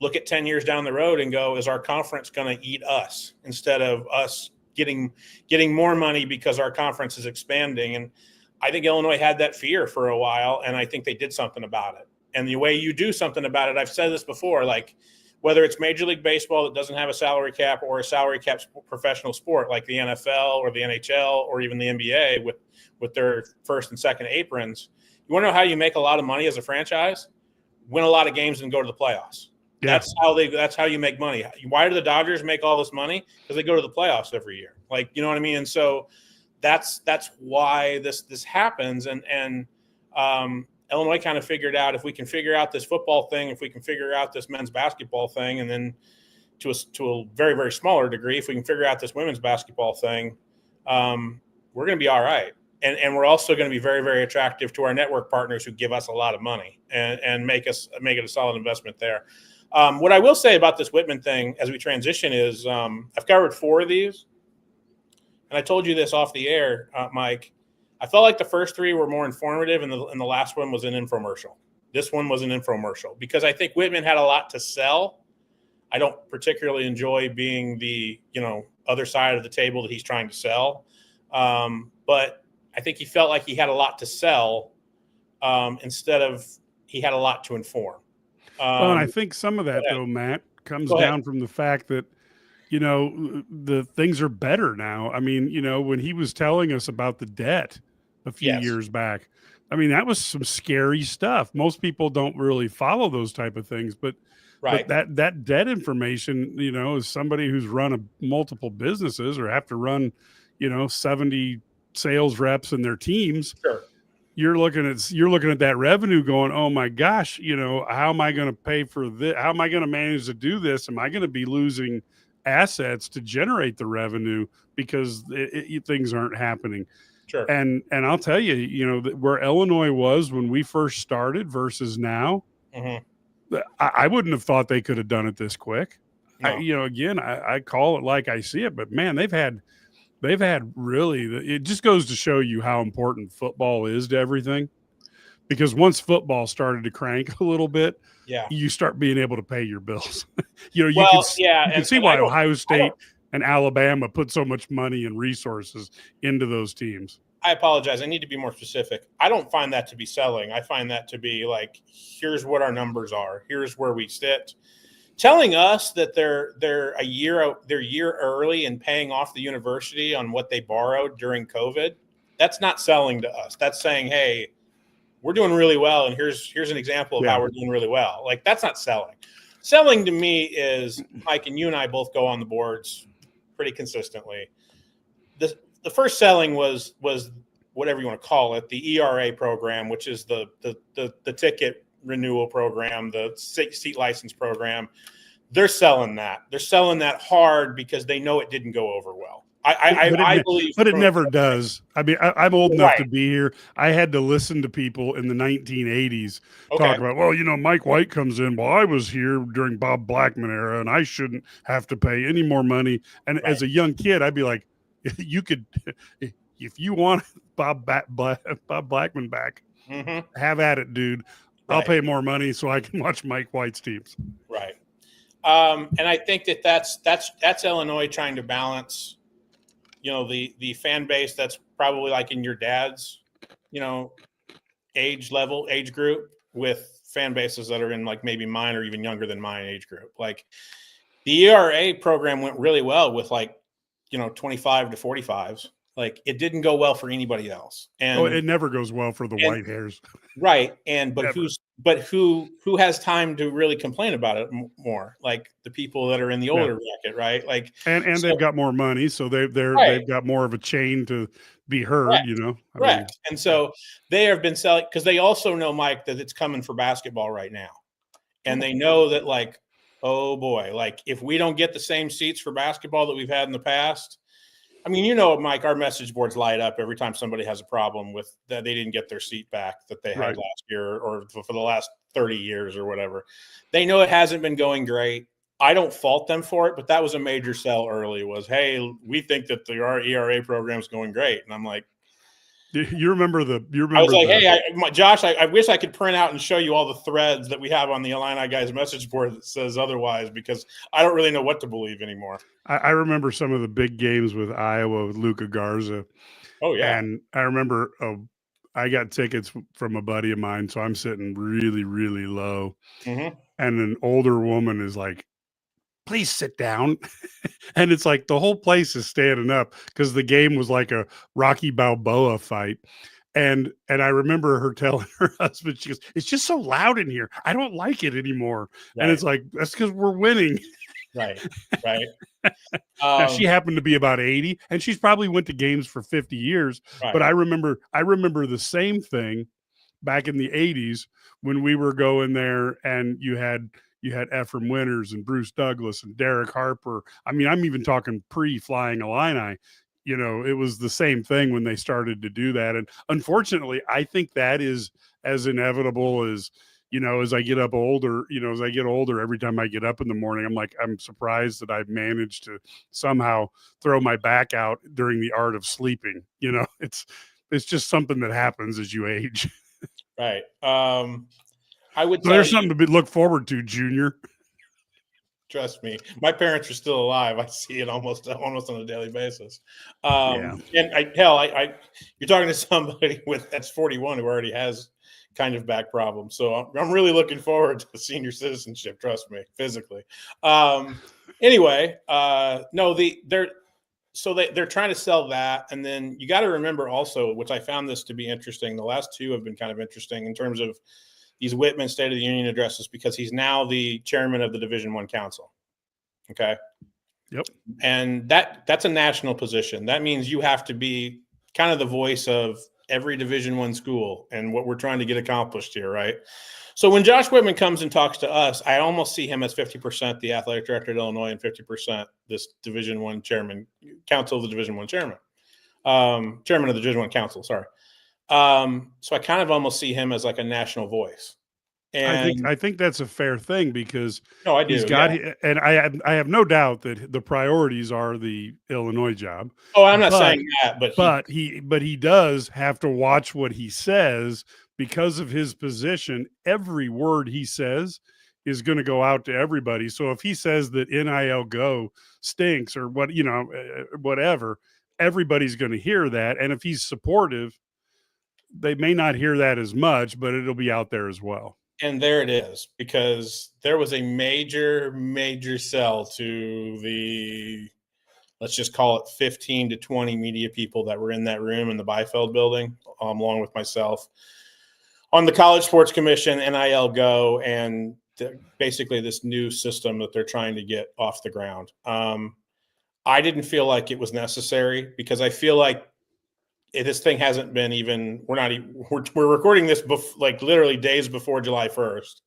look at 10 years down the road and go, is our conference going to eat us instead of us getting more money because our conference is expanding? And I think Illinois had that fear for a while, and I think they did something about it. And the way you do something about it, I've said this before, whether it's Major League Baseball that doesn't have a salary cap or a salary cap professional sport like the NFL or the NHL or even the NBA with their first and second aprons, you want to know how you make a lot of money as a franchise? Win a lot of games and go to the playoffs. Yeah. That's how you make money. Why do the Dodgers make all this money? Because they go to the playoffs every year. You know what I mean? And so that's why this happens. And Illinois kind of figured out, if we can figure out this football thing, if we can figure out this men's basketball thing, and then to a very, very smaller degree, if we can figure out this women's basketball thing, we're going to be all right. And we're also going to be very, very attractive to our network partners who give us a lot of money and make it a solid investment there. What I will say about this Whitman thing as we transition is I've covered 4 of these. And I told you this off the air, Mike. I felt like the first 3 were more informative, and the last one was an infomercial. This one was an infomercial because I think Whitman had a lot to sell. I don't particularly enjoy being the other side of the table that he's trying to sell, but I think he felt like he had a lot to sell instead of he had a lot to inform. And I think some of that, though, Matt, comes down from the fact that, the things are better now. I mean, when he was telling us about the debt a few years back, I mean, that was some scary stuff. Most people don't really follow those type of things, but that debt information, as somebody who's run multiple businesses or have to run, 70 sales reps and their teams, sure. You're looking at that revenue going, oh my gosh, how am I going to pay for this? How am I going to manage to do this? Am I going to be losing assets to generate the revenue because things aren't happening. Sure. And I'll tell you, where Illinois was when we first started versus now, I wouldn't have thought they could have done it this quick. No. Again, I call it like I see it, but man, they've had really, it just goes to show you how important football is to everything. Because once football started to crank a little bit, you start being able to pay your bills. You can see why Ohio State and Alabama put so much money and resources into those teams. I apologize. I need to be more specific. I don't find that to be selling. I find that to be like, here's what our numbers are. Here's where we sit. Telling us that they're a year early and paying off the university on what they borrowed during COVID. That's not selling to us. That's saying, hey, we're doing really well, and here's an example of how we're doing really well. Like, that's not selling. Selling to me is, Mike, and you and I both go on the boards pretty consistently. The first selling was whatever you want to call it, the ERA program, which is the ticket renewal program, the seat license program. They're selling that. They're selling that hard because they know it didn't go over well. I believe, but it never does. I mean, I'm old enough to be here. I had to listen to people in the 1980s talk about, well, Mike White comes in. Well, I was here during Bob Blackman era, and I shouldn't have to pay any more money. And as a young kid, I'd be like, you could, if you want Bob Blackman back, have at it, dude. I'll pay more money so I can watch Mike White's teams. Right. And I think that's Illinois trying to balance, the fan base that's probably like in your dad's, age group with fan bases that are in like maybe mine or even younger than mine age group. Like the ERA program went really well with 25 to 45s. Like it didn't go well for anybody else. And it never goes well for the white hairs. Right. And who has time to really complain about it more? Like the people that are in the older bracket, right? Like and they've got more money, so they've got more of a chain to be heard, Correct. And so they have been selling because they also know, Mike, that it's coming for basketball right now. And they know that oh boy, if we don't get the same seats for basketball that we've had in the past, I mean, Mike, our message boards light up every time somebody has a problem with that they didn't get their seat back that they had last year or for the last 30 years or whatever. They know it hasn't been going great. I don't fault them for it, but that was a major sell early was, hey, we think that our ERA program is going great. And I'm like, you remember I was like, hey, Josh, I wish I could print out and show you all the threads that we have on the Illini guys message board that says otherwise, because I don't really know what to believe anymore. I remember some of the big games with Iowa with Luka Garza. Oh yeah. And I remember I got tickets from a buddy of mine. So I'm sitting really, really low. And an older woman is like, please sit down. And it's like the whole place is standing up because the game was like a Rocky Balboa fight. And I remember her telling her husband, she goes, it's just so loud in here. I don't like it anymore. And it's like, that's because we're winning. Right. Now, she happened to be about 80 and she's probably went to games for 50 years. But I remember the same thing back in the 80s when we were going there and you had Ephraim Winters and Bruce Douglas and Derek Harper. I mean, I'm even talking pre-Flying Illini. It was the same thing when they started to do that. And unfortunately, I think that is as inevitable as, as I get older, every time I get up in the morning, I'm surprised that I've managed to somehow throw my back out during the art of sleeping. It's just something that happens as you age. Right. I would. There's something to look forward to, Junior. Trust me, my parents are still alive. I see it almost on a daily basis. And you're talking to somebody that's 41 who already has kind of back problems. So I'm really looking forward to senior citizenship. Trust me, physically. Anyway, no, they're trying to sell that, and then you got to remember also, which I found this to be interesting. The last two have been kind of interesting in terms of these Whitman State of the Union addresses because he's now the chairman of the Division I Council. Okay. Yep. And that's a national position. That means you have to be kind of the voice of every Division I school and what we're trying to get accomplished here, right? So when Josh Whitman comes and talks to us, I almost see him as 50% the athletic director at Illinois and 50% this Division I chairman, council of the Division I chairman, chairman of the Division I council. Sorry. So I kind of almost see him as like a national voice. And I think that's a fair thing because no, I do. he's got, Yeah. and I have no doubt that the priorities are the Illinois job. Oh, I'm not But saying that, but he does have to watch what he says because of his position. Every word he says is going to go out to everybody. So if he says that NIL go stinks or what, whatever, everybody's going to hear that. And if he's supportive, they may not hear that as much, but it'll be out there as well. and there it is, because there was a major sell to the, let's just call it 15 to 20 media people that were in that room in the Byfeld building, along with myself, on the College Sports Commission, NIL Go, and basically this new system that they're trying to get off the ground. I didn't feel like it was necessary because I feel like this thing hasn't been even. We're recording this like literally days before July 1st,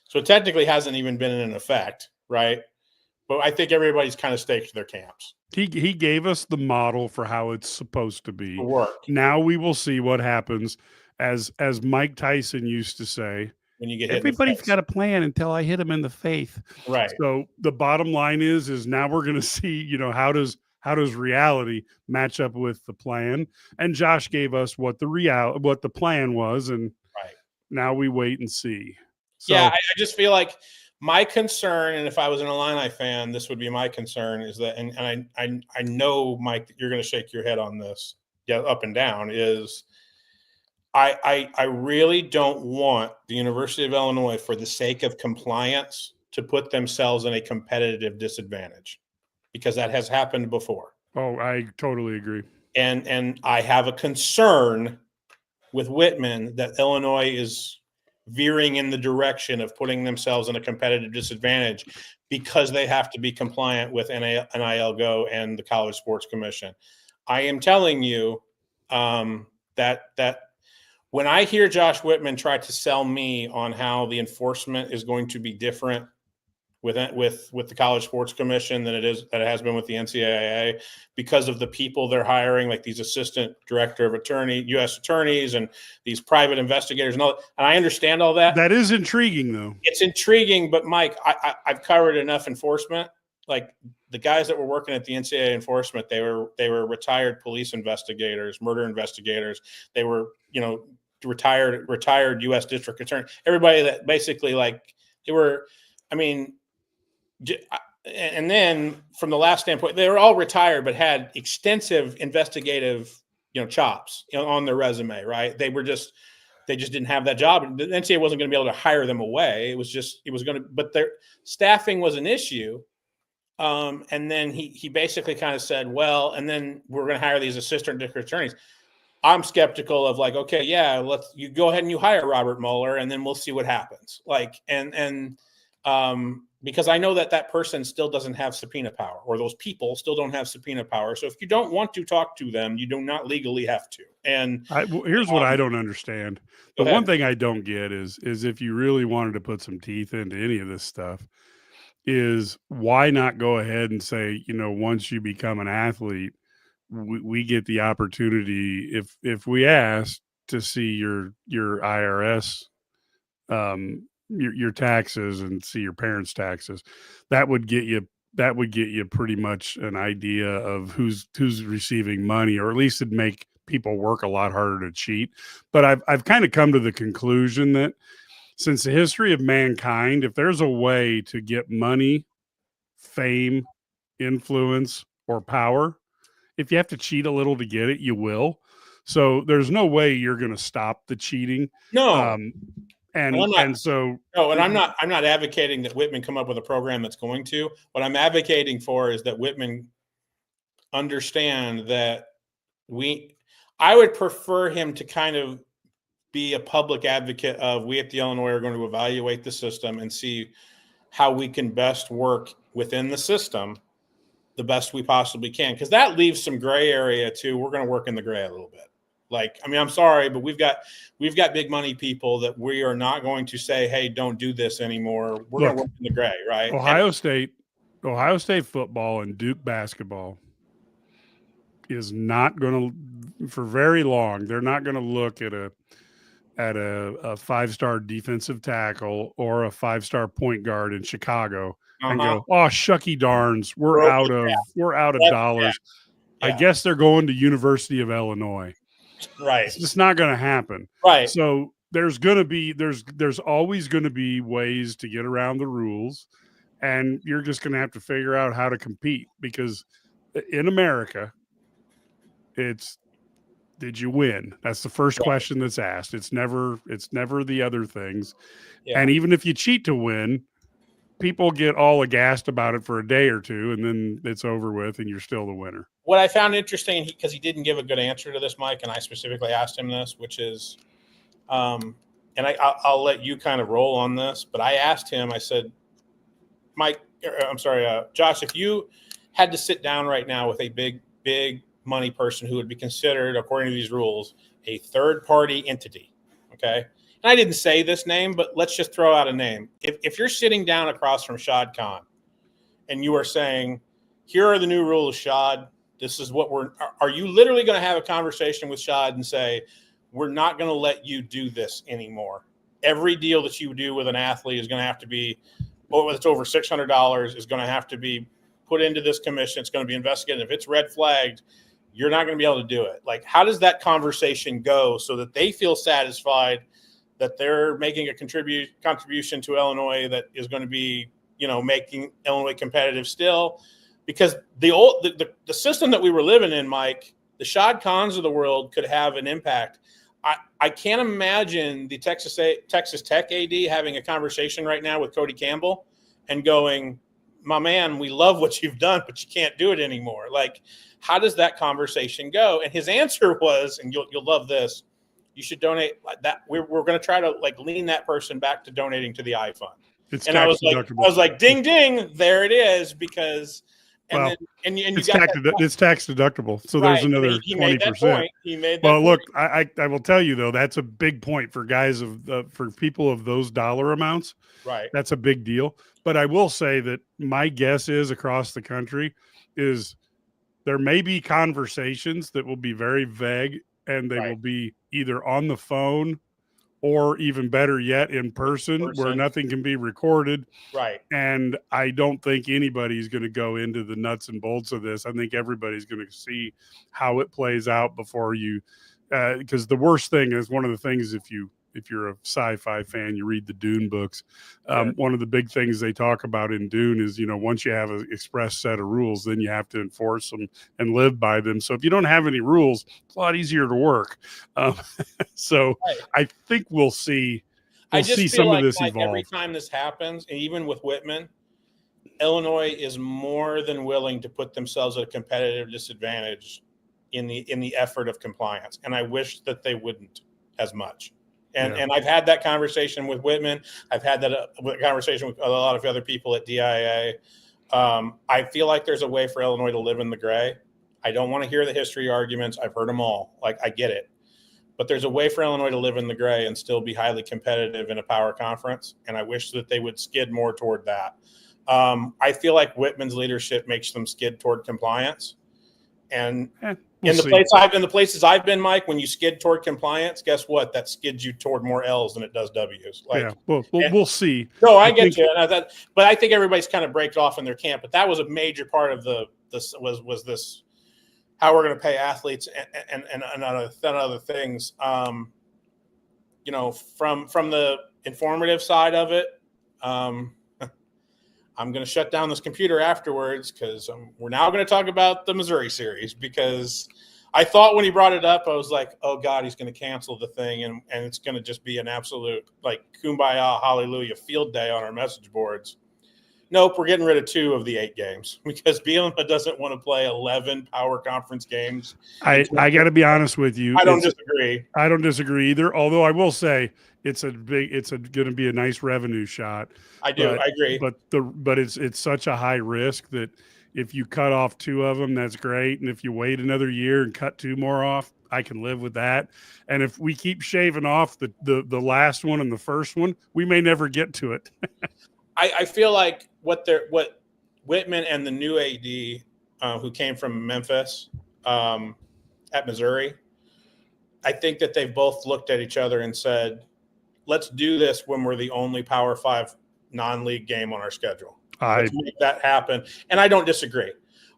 so it technically hasn't even been in effect, right? But I think everybody's kind of staked their camps. He gave us the model for how it's supposed to be. Work. Now we will see what happens. As Mike Tyson used to say, when you get hit everybody's got a plan until I hit him in the face. Right. So the bottom line is now we're going to see, how does reality match up with the plan? And Josh gave us what the plan was, and right. Now we wait and see. So, yeah, I just feel like my concern, and if I was an Illini fan, this would be my concern, is that, and I know, Mike, that you're going to shake your head on this, yeah, up and down, is I really don't want the University of Illinois, for the sake of compliance, to put themselves in a competitive disadvantage, because that has happened before. Oh, I totally agree. And I have a concern with Whitman that Illinois is veering in the direction of putting themselves in a competitive disadvantage because they have to be compliant with NIL Go and the College Sports Commission. I am telling you that when I hear Josh Whitman try to sell me on how the enforcement is going to be different with the College Sports Commission than it has been with the NCAA, because of the people they're hiring, like these assistant director of U.S. attorneys and these private investigators and all. And I understand all that. That is intriguing, though. It's intriguing, but Mike, I've covered enough enforcement. Like the guys that were working at the NCAA enforcement, they were retired police investigators, murder investigators. They were, retired U.S. district attorney. Everybody that basically, like, they were. I mean. And then from the last standpoint, they were all retired, but had extensive investigative, chops on their resume, right? They just didn't have that job. The NCAA wasn't going to be able to hire them away. But their staffing was an issue. And then he basically kind of said, well, and then we're going to hire these assistant district attorneys. I'm skeptical of, like, okay, yeah, you go ahead and you hire Robert Mueller, and then we'll see what happens. Like, because I know that person still doesn't have subpoena power, or those people still don't have subpoena power. So if you don't want to talk to them, you do not legally have to. And here's what I don't understand. The one thing I don't get is if you really wanted to put some teeth into any of this stuff, is why not go ahead and say, once you become an athlete, we get the opportunity, if we ask, to see your IRS, your taxes, and see your parents' taxes. That would get you pretty much an idea of who's receiving money, or at least it'd make people work a lot harder to cheat. But I've kind of come to the conclusion that since the history of mankind, if there's a way to get money, fame, influence, or power, if you have to cheat a little to get it, you will. So there's no way you're going to stop the cheating. No. And I'm not advocating that Whitman come up with a program that's going to. What I'm advocating for is that Whitman understand that I would prefer him to kind of be a public advocate of, we at the Illinois are going to evaluate the system and see how we can best work within the system the best we possibly can. Because that leaves some gray area too. We're going to work in the gray a little bit. Like, I mean, I'm sorry, but we've got big money people that we are not going to say, hey, don't do this anymore. We're going to work in the gray, right? Ohio State football and Duke basketball is not going to, for very long, they're not going to look at a 5-star defensive tackle or a 5-star point guard in Chicago and go, oh, shucky darns, we're out of dollars. Yeah. I guess they're going to University of Illinois. Right. It's just not going to happen. Right. So there's always going to be ways to get around the rules, and you're just going to have to figure out how to compete, because in America, it's, did you win? That's the first question that's asked. It's never the other things. Yeah. And even if you cheat to win, people get all aghast about it for a day or two, and then it's over with and you're still the winner. What I found interesting, because he didn't give a good answer to this, Mike, and I specifically asked him this, which is, and I'll let you kind of roll on this, but I asked him, I said, Josh, if you had to sit down right now with a big money person who would be considered, according to these rules, a third-party entity, okay? And I didn't say this name, but let's just throw out a name. If you're sitting down across from Shad Khan and you are saying, here are the new rules, Shad, this is what are you literally going to have a conversation with Shad and say, we're not going to let you do this anymore? Every deal that you do with an athlete is going to have to be, whether it's over $600, is going to have to be put into this commission. It's going to be investigated. If it's red flagged, you're not going to be able to do it. Like, how does that conversation go so that they feel satisfied that they're making a contribution to Illinois that is going to be, making Illinois competitive still? Because the system that we were living in, Mike, the Shad Khans of the world could have an impact. I can't imagine the Texas Tech AD having a conversation right now with Cody Campbell and going, my man, we love what you've done, but you can't do it anymore. Like, how does that conversation go? And his answer was, and you'll love this, you should donate like that. We're going to try to lean that person back to donating to the iFund. And I was like, ding, ding, there it is, because it's tax deductible. So there's another 20%. He made that point. Look, I will tell you though, that's a big point for guys for people of those dollar amounts. Right. That's a big deal. But I will say that my guess is across the country is there may be conversations that will be very vague, and they will be either on the phone or, even better yet, in person, where nothing can be recorded. Right. And I don't think anybody's going to go into the nuts and bolts of this. I think everybody's going to see how it plays out before you, because the worst thing is, one of the things, if you're a sci-fi fan, you read the Dune books. One of the big things they talk about in Dune is, once you have an express set of rules, then you have to enforce them and live by them. So if you don't have any rules, it's a lot easier to work. I think we'll see some of this evolve. Every time this happens, and even with Whitman, Illinois is more than willing to put themselves at a competitive disadvantage in the effort of compliance. And I wish that they wouldn't as much. And I've had that conversation with Whitman. I've had that conversation with a lot of other people at DIA. I feel like there's a way for Illinois to live in the gray. I don't want to hear the history arguments. I've heard them all. I get it. But there's a way for Illinois to live in the gray and still be highly competitive in a power conference. And I wish that they would skid more toward that. I feel like Whitman's leadership makes them skid toward compliance. And in the places I've been, Mike, when you skid toward compliance, guess what? That skids you toward more L's than it does W's. We'll see. No, I get you. But I think everybody's kind of breaks off in their camp. But that was a major part of this how we're going to pay athletes and other things. From the informative side of it, I'm going to shut down this computer afterwards, because we're now going to talk about the Missouri series, because I thought when he brought it up, I was like, oh God, he's going to cancel the thing. And it's going to just be an absolute kumbaya, hallelujah field day on our message boards. Nope. We're getting rid of 2 of the 8 games, because Bielema doesn't want to play 11 power conference games. I got to be honest with you. I don't disagree. I don't disagree either. Although I will say it's going to be a nice revenue shot. I agree. But it's such a high risk that if you cut off 2 of them, that's great. And if you wait another year and cut 2 more off, I can live with that. And if we keep shaving off the last one and the first one, we may never get to it. I feel like what Whitman and the new AD who came from Memphis at Missouri, I think that they've both looked at each other and said, let's do this when we're the only Power 5 non-league game on our schedule. Let's make that happen. And I don't disagree.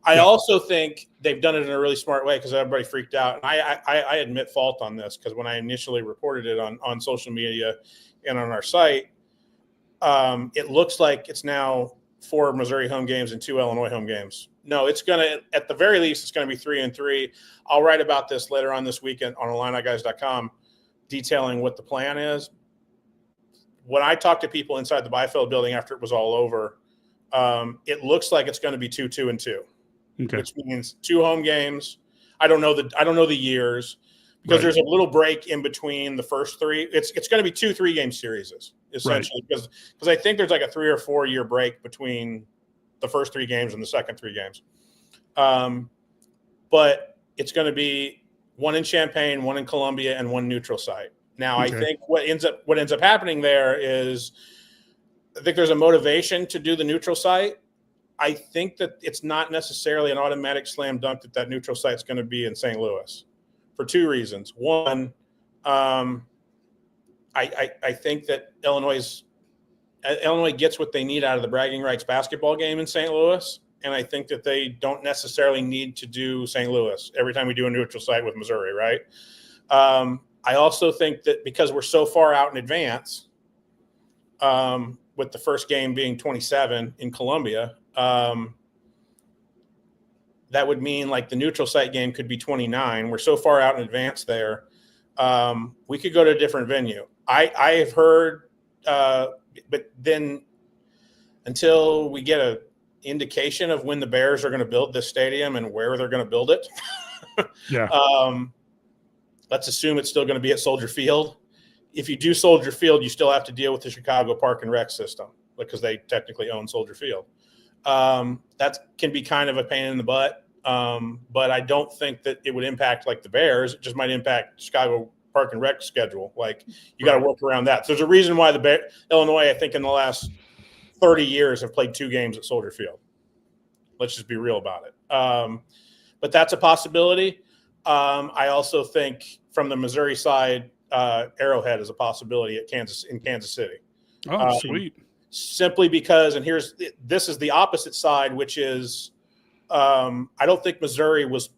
I also think they've done it in a really smart way because everybody freaked out. And I admit fault on this because when I initially reported it on social media and on our site, it looks like it's now 4 Missouri home games and 2 Illinois home games. No, it's going to, at the very least, it's going to be 3 and 3. I'll write about this later on this weekend on IlliniGuys.com, detailing what the plan is. When I talked to people inside the Byfield building after it was all over, it looks like it's going to be 2, 2, and 2, which means 2 home games. I don't know the years because there's a little break in between the first 3. It's going to be 2 3-game series essentially because I think there's like a 3 or 4 year break between the first 3 games and the second 3 games. But it's going to be 1 in Champaign, 1 in Columbia, and 1 neutral site. Now, I think what ends up happening there is I think there's a motivation to do the neutral site. I think that it's not necessarily an automatic slam dunk that neutral site is going to be in St. Louis for 2 reasons. One, I think that Illinois gets what they need out of the bragging rights basketball game in St. Louis, and I think that they don't necessarily need to do St. Louis every time we do a neutral site with Missouri, right? I also think that because we're so far out in advance, with the first game being 27 in Columbia, that would mean like the neutral site game could be 29. We're so far out in advance there. We could go to a different venue. I have heard, but then until we get a indication of when the Bears are going to build this stadium and where they're going to build it, let's assume it's still going to be at Soldier Field. If you do Soldier Field, you still have to deal with the Chicago Park and Rec system because they technically own Soldier Field. That can be kind of a pain in the butt, but I don't think that it would impact like the Bears. It just might impact Chicago Park and Rec schedule. Like you got to work around that. So there's a reason why Illinois, I think, in the last 30 years have played 2 games at Soldier Field. Let's just be real about it. But that's a possibility. I also think from the Missouri side, Arrowhead is a possibility in Kansas City. Oh, sweet. Simply because, and this is the opposite side, which is I don't think Missouri was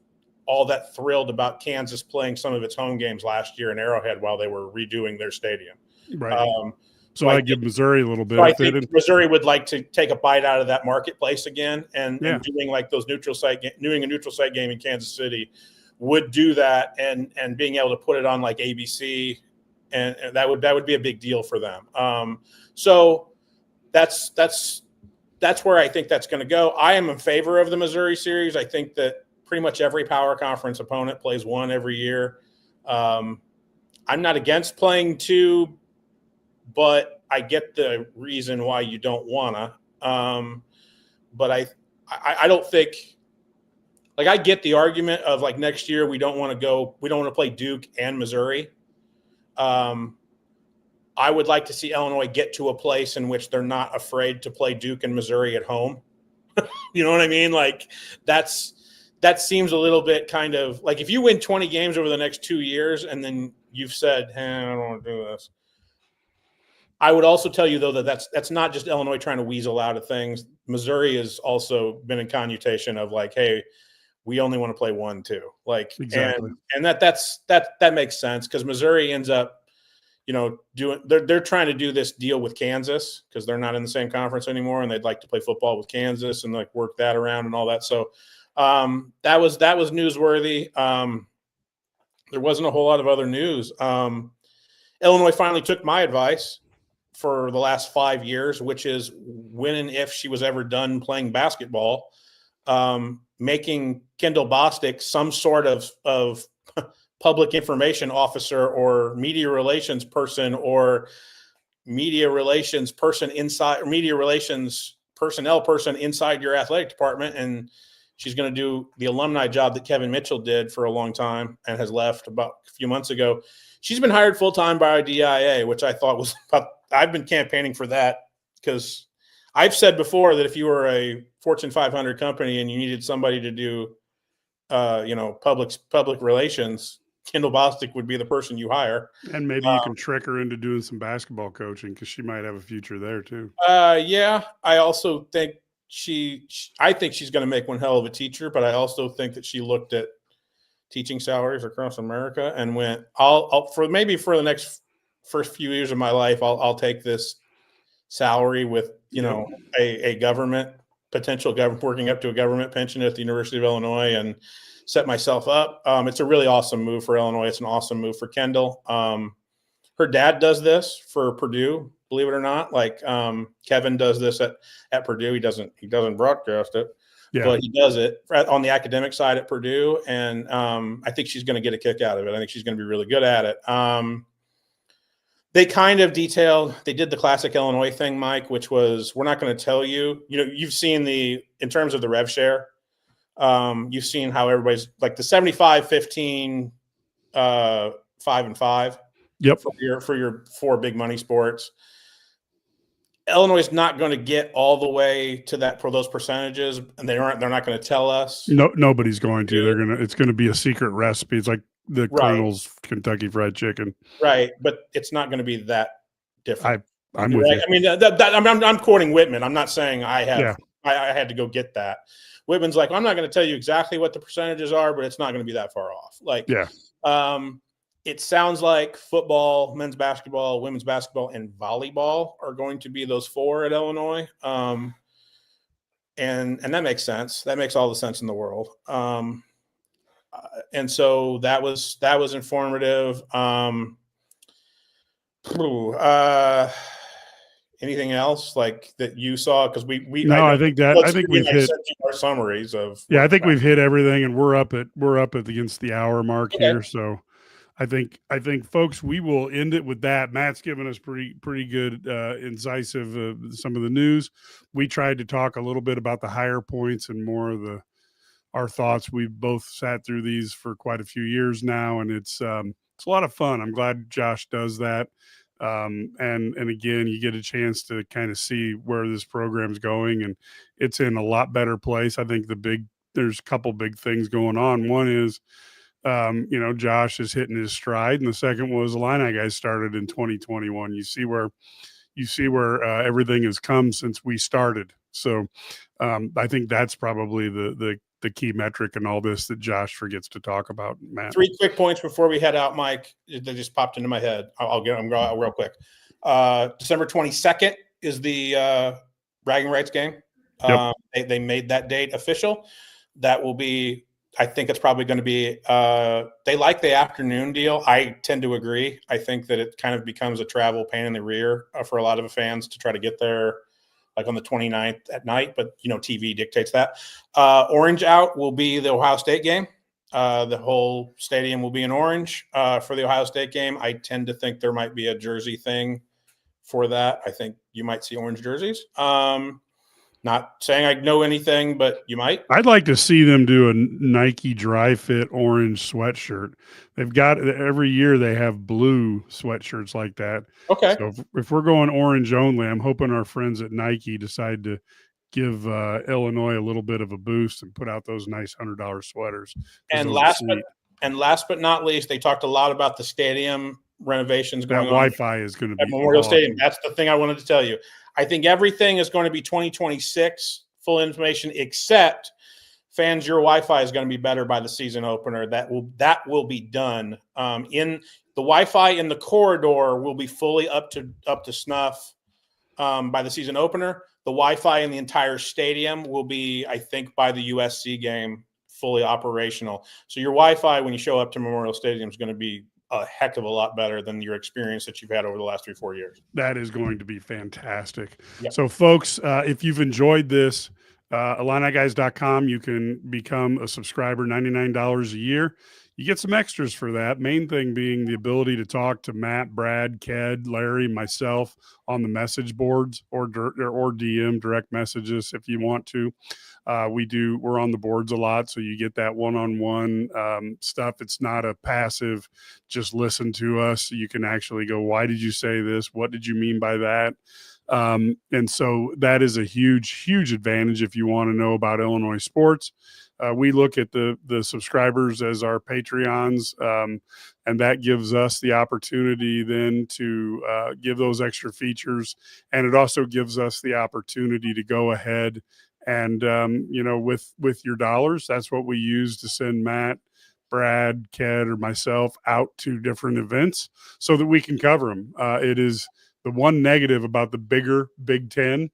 all that thrilled about Kansas playing some of its home games last year in Arrowhead while they were redoing their stadium. Right. So I give Missouri a little bit. So I think Missouri would like to take a bite out of that marketplace again, and doing like those doing a neutral site game in Kansas City would do that, and being able to put it on like ABC, and that would be a big deal for them. So that's where I think that's going to go. I am in favor of the Missouri series. I think that pretty much every power conference opponent plays 1 every year. I'm not against playing 2, but I get the reason why you don't wanna. But I don't think. Like I get the argument of like next year we don't want to play Duke and Missouri. I would like to see Illinois get to a place in which they're not afraid to play Duke and Missouri at home. You know what I mean? Like that seems a little bit kind of like if you win 20 games over the next 2 years and then you've said, I don't want to do this. I would also tell you, though, that that's not just Illinois trying to weasel out of things. Missouri has also been in connotation of like, hey, we only want to play 1, 2. Like, exactly. And that makes sense because Missouri ends up, they're trying to do this deal with Kansas because they're not in the same conference anymore, and they'd like to play football with Kansas and like work that around and all that. So that was newsworthy. There wasn't a whole lot of other news. Illinois finally took my advice for the last 5 years, which is when and if she was ever done playing basketball, making Kendall Bostic some sort of public information officer or media relations person or media relations person inside or media relations personnel person inside your athletic department. And She's going to do the alumni job that Kevin Mitchell did for a long time and has left about a few months ago. She's been hired full-time by DIA, which I thought was I've been campaigning for that because I've said before that if you were a Fortune 500 company and you needed somebody to do, public relations, Kendall Bostic would be the person you hire. And maybe you can trick her into doing some basketball coaching because she might have a future there too. Yeah. I also think I think she's going to make one hell of a teacher, but I also think that she looked at teaching salaries across America and went, for the next first few years of my life, I'll take this salary with, a government potential working up to a government pension at the University of Illinois and set myself up. It's a really awesome move for Illinois. It's an awesome move for Kendall. Her dad does this for Purdue, believe it or not. Like Kevin does this at Purdue. He doesn't broadcast it, but he does it on the academic side at Purdue. And I think she's going to get a kick out of it. I think she's going to be really good at it. They kind of they did the classic Illinois thing, Mike, which was, we're not going to tell you, you've seen in terms of the rev share, you've seen how everybody's like the 75-15, 5-5. Yep. For your 4 big money sports. Illinois is not going to get all the way to that for those percentages, and they're not going to tell us. No, nobody's going to. It's going to be a secret recipe. It's like the Colonel's Kentucky Fried Chicken. Right, but it's not going to be that different. I'm with you. I mean, I'm quoting Whitman. I'm not saying I have. Yeah. I had to go get that. Whitman's like, I'm not going to tell you exactly what the percentages are, but it's not going to be that far off. Like, yeah. It sounds like football, men's basketball, women's basketball, and volleyball are going to be those 4 at Illinois. And that makes sense. That makes all the sense in the world. And so that was informative. Anything else like that you saw? Because I think we've hit our summaries of. Yeah, I think we've hit everything, and we're up against the hour mark here. So I think folks, we will end it with that. Matt's given us pretty good, incisive some of the news. We tried to talk a little bit about the higher points and more of our thoughts. We've both sat through these for quite a few years now, and it's a lot of fun. I'm glad Josh does that. And again, you get a chance to kind of see where this program's going, and it's in a lot better place. I think there's a couple big things going on. One is, Josh is hitting his stride, and the second was Illini guys started in 2021. You see where everything has come since we started. So I think that's probably the key metric in all this that Josh forgets to talk about, Matt. 3 quick points before we head out, Mike, that just popped into my head. I'll get them real quick. December 22nd is the bragging rights game. Yep. They made that date official. That will be, I think it's probably going to be, they like the afternoon deal. I tend to agree. I think that it kind of becomes a travel pain in the rear for a lot of the fans to try to get there like on the 29th at night, but TV dictates that. Orange out will be the Ohio State game. The whole stadium will be in orange for the Ohio State game. I tend to think there might be a jersey thing for that. I think you might see orange jerseys. Not saying I know anything, but you might. I'd like to see them do a Nike dry fit orange sweatshirt. They've got every year they have blue sweatshirts like that. Okay. So if we're going orange only, I'm hoping our friends at Nike decide to give Illinois a little bit of a boost and put out those nice $100 sweaters. And last but not least, they talked a lot about the stadium renovations going on. Wi-Fi is going to be at Memorial Stadium. That's the thing I wanted to tell you. I think everything is going to be 2026 full information, except fans, your Wi-Fi is going to be better by the season opener. That will be done. In the Wi-Fi in the corridor will be fully up to snuff by the season opener. The Wi-Fi in the entire stadium will be, I think, by the USC game fully operational. So your Wi-Fi when you show up to Memorial Stadium is going to be a heck of a lot better than your experience that you've had over the last 3-4 years. That is going to be fantastic. Yep. So folks, if you've enjoyed this, IlliniGuys.com, you can become a subscriber, $99 a year. you get some extras for that. Main thing being the ability to talk to Matt, Brad, Ked, Larry, myself on the message boards or DM direct messages if you want to. We're on the boards a lot, so you get that one-on-one stuff. It's not a passive, just listen to us. You can actually go, why did you say this? What did you mean by that? And so that is a huge advantage if you want to know about Illinois sports. We look at the subscribers as our Patreons, and that gives us the opportunity then to give those extra features. And it also gives us the opportunity to go ahead and, with your dollars, that's what we use to send Matt, Brad, Ked, or myself out to different events so that we can cover them. It is the one negative about the bigger Big Ten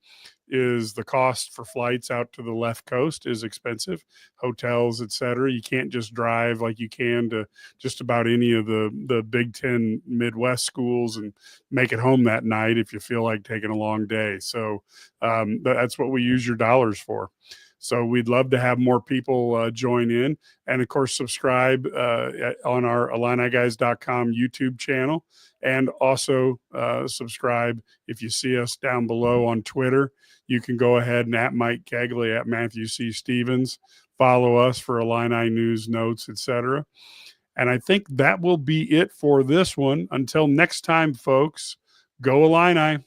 is the cost for flights out to the left coast is expensive, hotels, et cetera. You can't just drive like you can to just about any of the Big Ten Midwest schools and make it home that night if you feel like taking a long day. So that's what we use your dollars for. So we'd love to have more people join in. And of course, subscribe on our IlliniGuys.com YouTube channel. And also subscribe if you see us down below on Twitter. You can go ahead and at Mike Kegley, at Matthew C. Stevens. Follow us for Illini news, notes, etc. And I think that will be it for this one. Until next time, folks, go Illini.